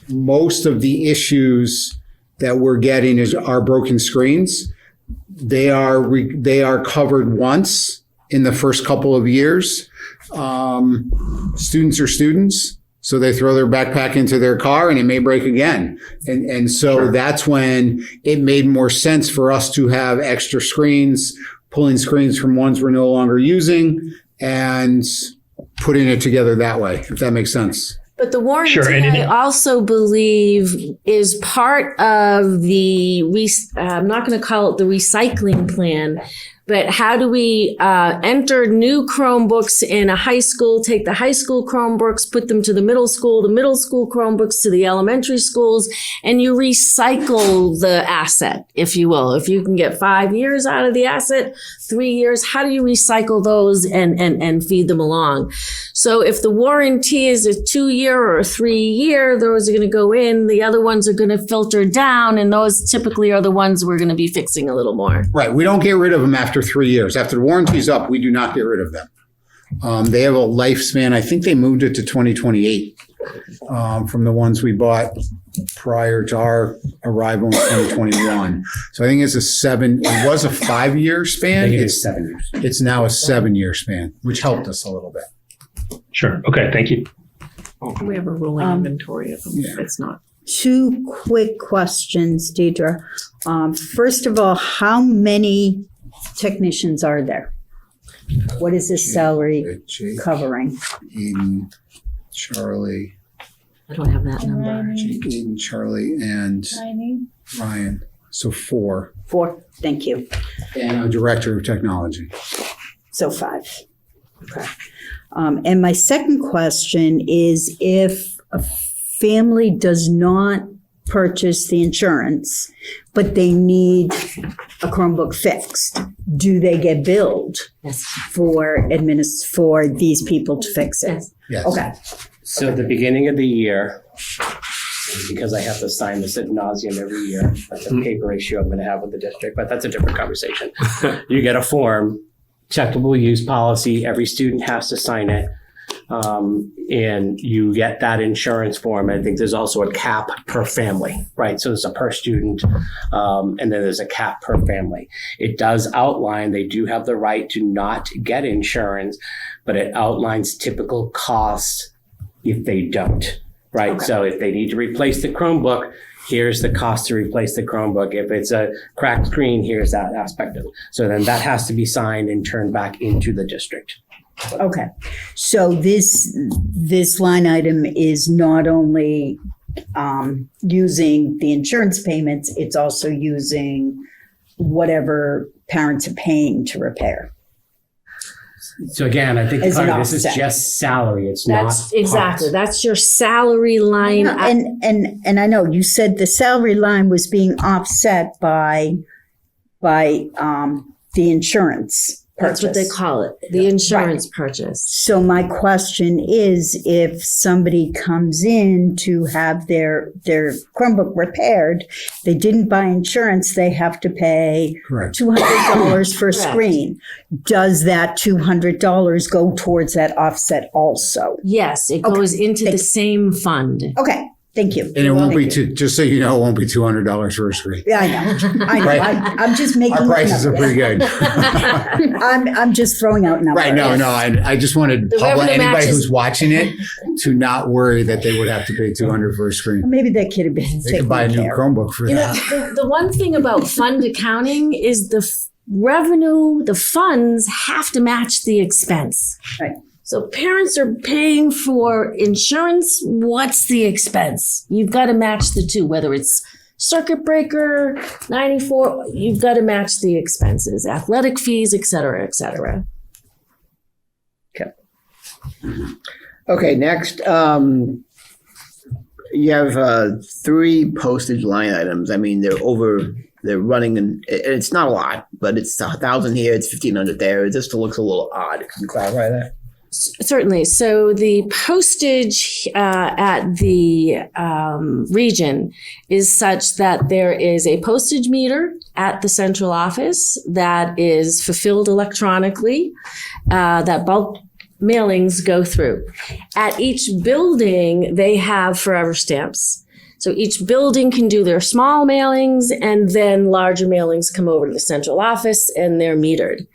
Speaker 12: Most of the issues that we're getting are broken screens. They are covered once in the first couple of years. Students are students. So they throw their backpack into their car and it may break again. And so that's when it made more sense for us to have extra screens, pulling screens from ones we're no longer using and putting it together that way, if that makes sense.
Speaker 13: But the warranty,
Speaker 6: Sure, and
Speaker 13: I also believe, is part of the, I'm not going to call it the recycling plan, but how do we enter new Chromebooks in a high school, take the high school Chromebooks, put them to the middle school Chromebooks to the elementary schools, and you recycle the asset, if you will. If you can get 5 years out of the asset, 3 years, how do you recycle those and feed them along? So if the warranty is a 2-year or a 3-year, those are going to go in, the other ones are going to filter down, and those typically are the ones we're going to be fixing a little more.
Speaker 12: Right. We don't get rid of them after 3 years. After the warranty's up, we do not get rid of them. They have a lifespan. I think they moved it to 2028 from the ones we bought prior to our arrival in 2021. So I think it was a 5-year span.
Speaker 5: It's 7 years.
Speaker 12: It's now a 7-year span, which helped us a little bit.
Speaker 6: Sure. Okay. Thank you.
Speaker 11: We have a rolling inventory of them.
Speaker 12: Yeah.
Speaker 11: It's not.
Speaker 1: 2 quick questions, Deidre. First of all, how many technicians are there? What is this salary
Speaker 12: Jake,
Speaker 1: covering?
Speaker 12: Eden, Charlie,
Speaker 13: I don't have that number.
Speaker 12: Jake, Eden, Charlie, and Ryan. So 4.
Speaker 1: 4, thank you.
Speaker 12: And a director of technology.
Speaker 1: So 5. Okay. And my second question is, if a family does not purchase the insurance, but they need a Chromebook fixed, do they get billed
Speaker 13: Yes.
Speaker 1: for these people to fix it?
Speaker 13: Yes.
Speaker 12: Yes.
Speaker 1: Okay.
Speaker 5: So at the beginning of the year, because I have to sign this ad nauseum every year, that's a paper issue I'm going to have with the district, but that's a different conversation. You get a form, acceptable use policy, every student has to sign it. And you get that insurance form. I think there's also a cap per family, right? So there's a per student, and then there's a cap per family. It does outline they do have the right to not get insurance, but it outlines typical costs if they don't, right?
Speaker 1: Okay.
Speaker 5: So if they need to replace the Chromebook, here's the cost to replace the Chromebook. If it's a cracked screen, here's that aspect of it. So then that has to be signed and turned back into the district.
Speaker 1: Okay. So this line item is not only using the insurance payments, it's also using whatever parents are paying to repair.
Speaker 5: So again, I think
Speaker 1: As
Speaker 5: part
Speaker 1: an
Speaker 5: of this is
Speaker 1: offset.
Speaker 5: just salary. It's
Speaker 13: That's
Speaker 5: not
Speaker 13: exactly.
Speaker 5: parts.
Speaker 13: That's your salary line.
Speaker 1: And I know you said the salary line was being offset by the insurance purchase.
Speaker 13: That's what they call it, the insurance purchase.
Speaker 1: So my question is, if somebody comes in to have their Chromebook repaired, they didn't buy insurance, they have to pay
Speaker 12: Correct.
Speaker 1: $200 for a
Speaker 13: Correct.
Speaker 1: screen. Does that $200 go towards that offset also?
Speaker 13: Yes, it
Speaker 1: Okay.
Speaker 13: goes into
Speaker 1: Thank
Speaker 13: the
Speaker 1: you.
Speaker 13: same fund.
Speaker 1: Okay, thank you.
Speaker 12: And it won't be
Speaker 1: Thank you.
Speaker 12: just so you know, it won't be $200 for a screen.
Speaker 1: Yeah, I know.
Speaker 12: Right.
Speaker 1: I'm just making.
Speaker 12: Our prices are pretty good.
Speaker 1: I'm just throwing out numbers.
Speaker 12: Right. No, I just wanted
Speaker 13: The revenue
Speaker 12: anybody
Speaker 13: matches-
Speaker 12: who's watching it to not worry that they would have to pay $200 for a screen.
Speaker 1: Maybe that kid had been
Speaker 12: They could buy a new Chromebook for
Speaker 13: You know,
Speaker 12: that.
Speaker 13: the one thing about fund accounting is the revenue, the funds have to match the expense.
Speaker 1: Right.
Speaker 13: So parents are paying for insurance. What's the expense? You've got to match the two, whether it's circuit breaker, 94, you've got to match the expenses, athletic fees, et cetera, et cetera.
Speaker 2: Okay, next, you have 3 postage line items. I mean, they're running, and it's not a lot, but it's 1,000 here, it's 1,500 there. It just looks a little odd. Can you clarify that?
Speaker 13: Certainly. So the postage at the region is such that there is a postage meter at the central office that is fulfilled electronically, that bulk mailings go through. At each building, they have forever stamps. So each building can do their small mailings, and then larger mailings come over to the central office and they're metered.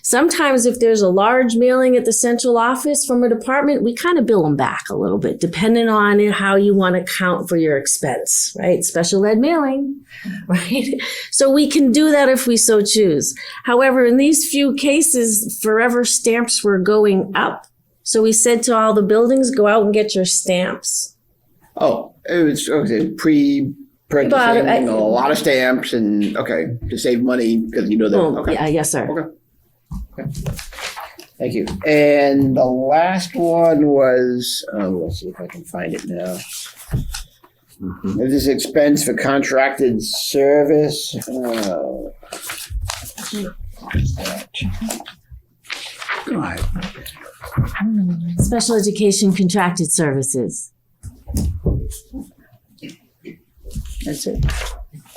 Speaker 13: Sometimes if there's a large mailing at the central office from a department, we kind of bill them back a little bit, depending on how you want to count for your expense, right? Special ed mailing, right? So we can do that if we so choose. However, in these few cases, forever stamps were going up. So we said to all the buildings, go out and get your stamps.
Speaker 2: Oh, it was pre-purchasing, a lot of stamps, and to save money because you know that.
Speaker 13: Oh, yeah, yes, sir.
Speaker 2: Okay. Thank you. And the last one was, let's see if I can find it now. This is expense for contracted service.
Speaker 13: Special education contracted services.
Speaker 2: That's it.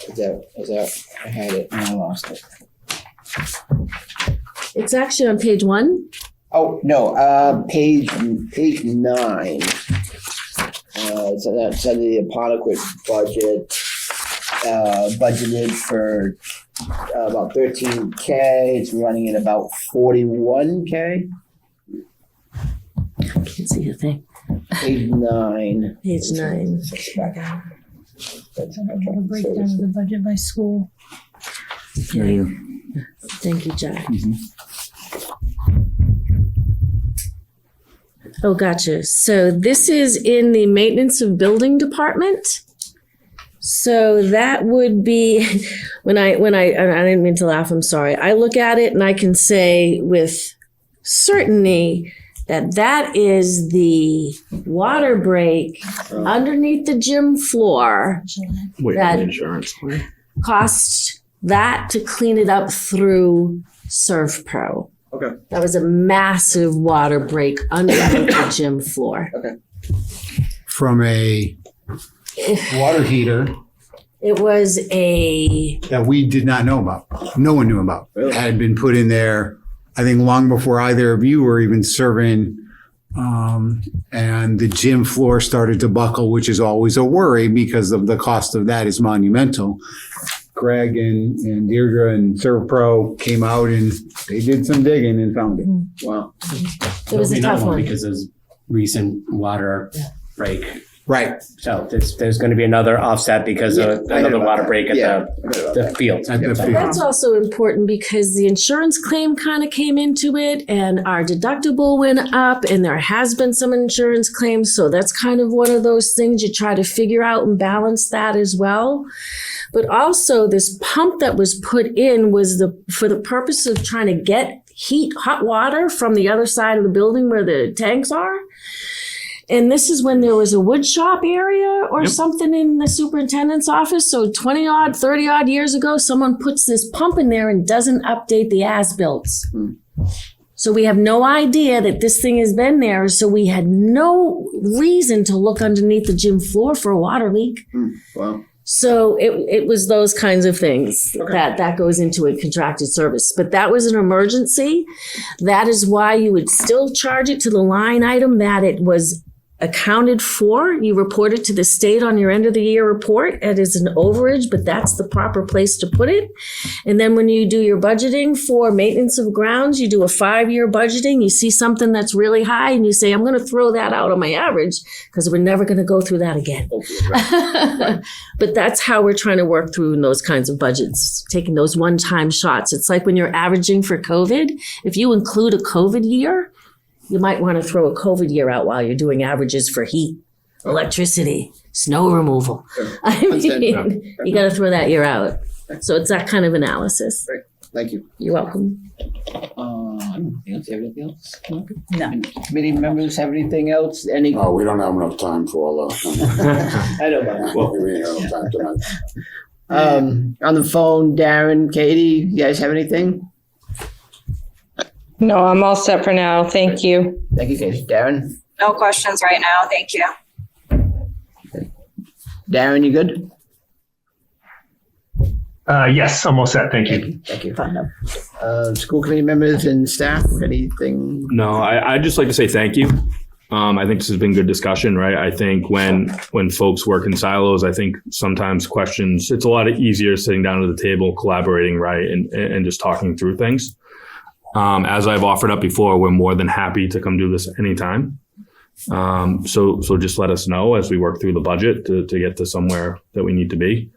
Speaker 2: Is that, I had it and I lost it.
Speaker 13: It's actually on page 1.
Speaker 2: Oh, no, page 9. So that's under the Aponequid budget, budgeted for about $13K. It's running at about $41K.
Speaker 13: I can't see a thing.
Speaker 2: Page 9.
Speaker 13: Page 9.
Speaker 2: That's
Speaker 9: A breakdown of the budget by school.
Speaker 13: Thank you, Jack. Oh, gotcha. So this is in the maintenance of building department. So that would be when I didn't mean to laugh. I'm sorry. I look at it and I can say with certainty that is the water break underneath the gym floor that
Speaker 10: insurance claim.
Speaker 13: cost that to clean it up through ServPro.
Speaker 2: Okay.
Speaker 13: That was a massive water break underneath the gym floor.
Speaker 2: Okay.
Speaker 12: From a water heater
Speaker 13: It was
Speaker 12: that we did not know about. No one knew about. Really? It had been put in there, I think, long before either of you were even serving. And the gym floor started to buckle, which is always a worry because of the cost of that is monumental. Greg and Deirdre and ServPro came out and they did some digging and found it.
Speaker 2: Wow.
Speaker 13: It was a tough one.
Speaker 5: Because there's recent water break.
Speaker 12: Right.
Speaker 5: So there's going to be another offset because of another water break at the field.
Speaker 13: That's also important because the insurance claim kind of came into it and our deductible went up and there has been some insurance claims. So that's kind of one of those things you try to figure out and balance that as well. But also this pump that was put in was for the purpose of trying to get hot water from the other side of the building where the tanks are. And this is when there was a wood shop area or something in the superintendent's office. So 30 odd years ago, someone puts this pump in there and doesn't update the as-bills. So we have no idea that this thing has been there. So we had no reason to look underneath the gym floor for a water leak.
Speaker 2: Wow.
Speaker 13: So it was those kinds of things that goes into a contracted service. But that was an emergency. That is why you would still charge it to the line item that it was accounted for. You report it to the state on your end of the year report. It is an overage, but that's the proper place to put it. And then when you do your budgeting for maintenance of grounds, you do a 5-year budgeting. You see something that's really high and you say, I'm going to throw that out on my average because we're never going to go through that again. But that's how we're trying to work through those kinds of budgets, taking those one-time shots. It's like when you're averaging for COVID, if you include a COVID year, you might want to throw a COVID year out while you're doing averages for heat, electricity, snow removal. I mean, you got to throw that year out. So it's that kind of analysis.
Speaker 2: Great. Thank you.
Speaker 13: You're welcome.
Speaker 2: Anything else?
Speaker 1: No.
Speaker 2: Committee members have anything else?
Speaker 3: Oh, we don't have enough time for all that.
Speaker 2: I know about
Speaker 3: Well, we don't have enough time tonight.
Speaker 2: On the phone, Darren, Katie, you guys have anything?
Speaker 7: No, I'm all set for now. Thank you.
Speaker 2: Thank you, Katie. Darren?
Speaker 16: No questions right now. Thank you.
Speaker 2: Darren, you good?
Speaker 6: Yes, I'm all set. Thank you.
Speaker 2: Thank you. School committee members and staff, anything?
Speaker 10: No, I'd just like to say thank you. I think this has been good discussion, right? I think when folks work in silos, I think sometimes questions, it's a lot easier sitting down at the table, collaborating, right? And just talking through things. As I've offered up before, we're more than happy to come do this anytime. So just let us know as we work through the budget to get to somewhere that we need to be.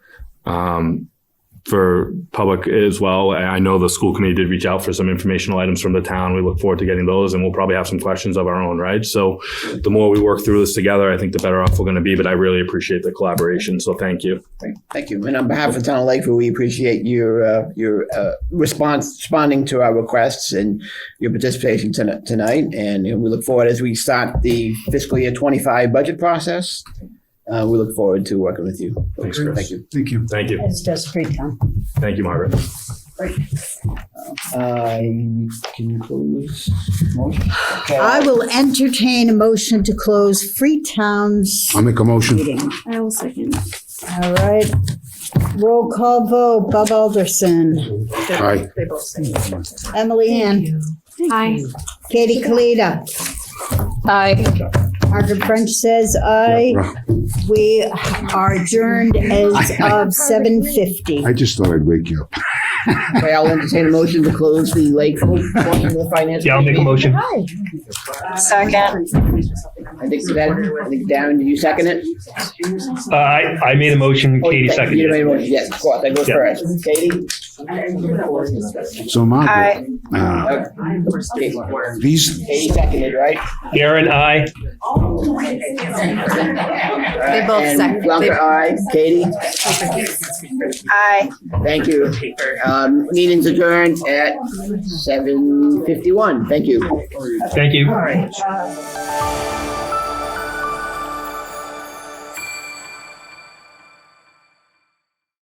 Speaker 10: For public as well, I know the school committee did reach out for some informational items from the town. We look forward to getting those, and we'll probably have some questions of our own, right? So the more we work through this together, I think the better off we're going to be, but I really appreciate the collaboration. So thank you.
Speaker 2: Thank you. And on behalf of the town of Lakeville, we appreciate your responding to our requests and your participation tonight. And we look forward as we start the fiscal year 25 budget process. We look forward to working with you.
Speaker 10: Thanks, Chris.
Speaker 2: Thank you.
Speaker 3: Thank you.
Speaker 10: Thank you.
Speaker 1: As does Freetown.
Speaker 10: Thank you, Margaret.
Speaker 2: Can you close motion? Okay.
Speaker 1: I will entertain a motion to close Freetown's
Speaker 3: I'll make a motion.
Speaker 1: meeting.
Speaker 15: I will second.
Speaker 1: All right. Roll call vote. Bob Alderson.
Speaker 3: Aye.
Speaker 1: Emily Ann.
Speaker 15: Aye.
Speaker 1: Katie Kalita.
Speaker 13: Aye.
Speaker 1: Margaret French says aye. We are adjourned as of 7:50.
Speaker 3: I just thought I'd wake you up.
Speaker 2: Okay, I'll entertain a motion to close the Lakeville portion of the finance.
Speaker 6: Yeah, I'll make a motion.
Speaker 16: Second.
Speaker 2: I think Darren, did you second it?
Speaker 6: I made a motion. Katie
Speaker 2: You
Speaker 6: seconded
Speaker 2: made a
Speaker 6: it.
Speaker 2: motion. Yes, of course. I go
Speaker 6: Yeah.
Speaker 2: first. Katie?
Speaker 3: So Margaret, these,
Speaker 2: Katie seconded, right?
Speaker 6: Darren, aye.
Speaker 11: They both
Speaker 2: And
Speaker 11: second.
Speaker 2: Blanca, aye. Katie?
Speaker 16: Aye.
Speaker 2: Thank you. Meeting's adjourned at 7:51. Thank you.
Speaker 6: Thank you.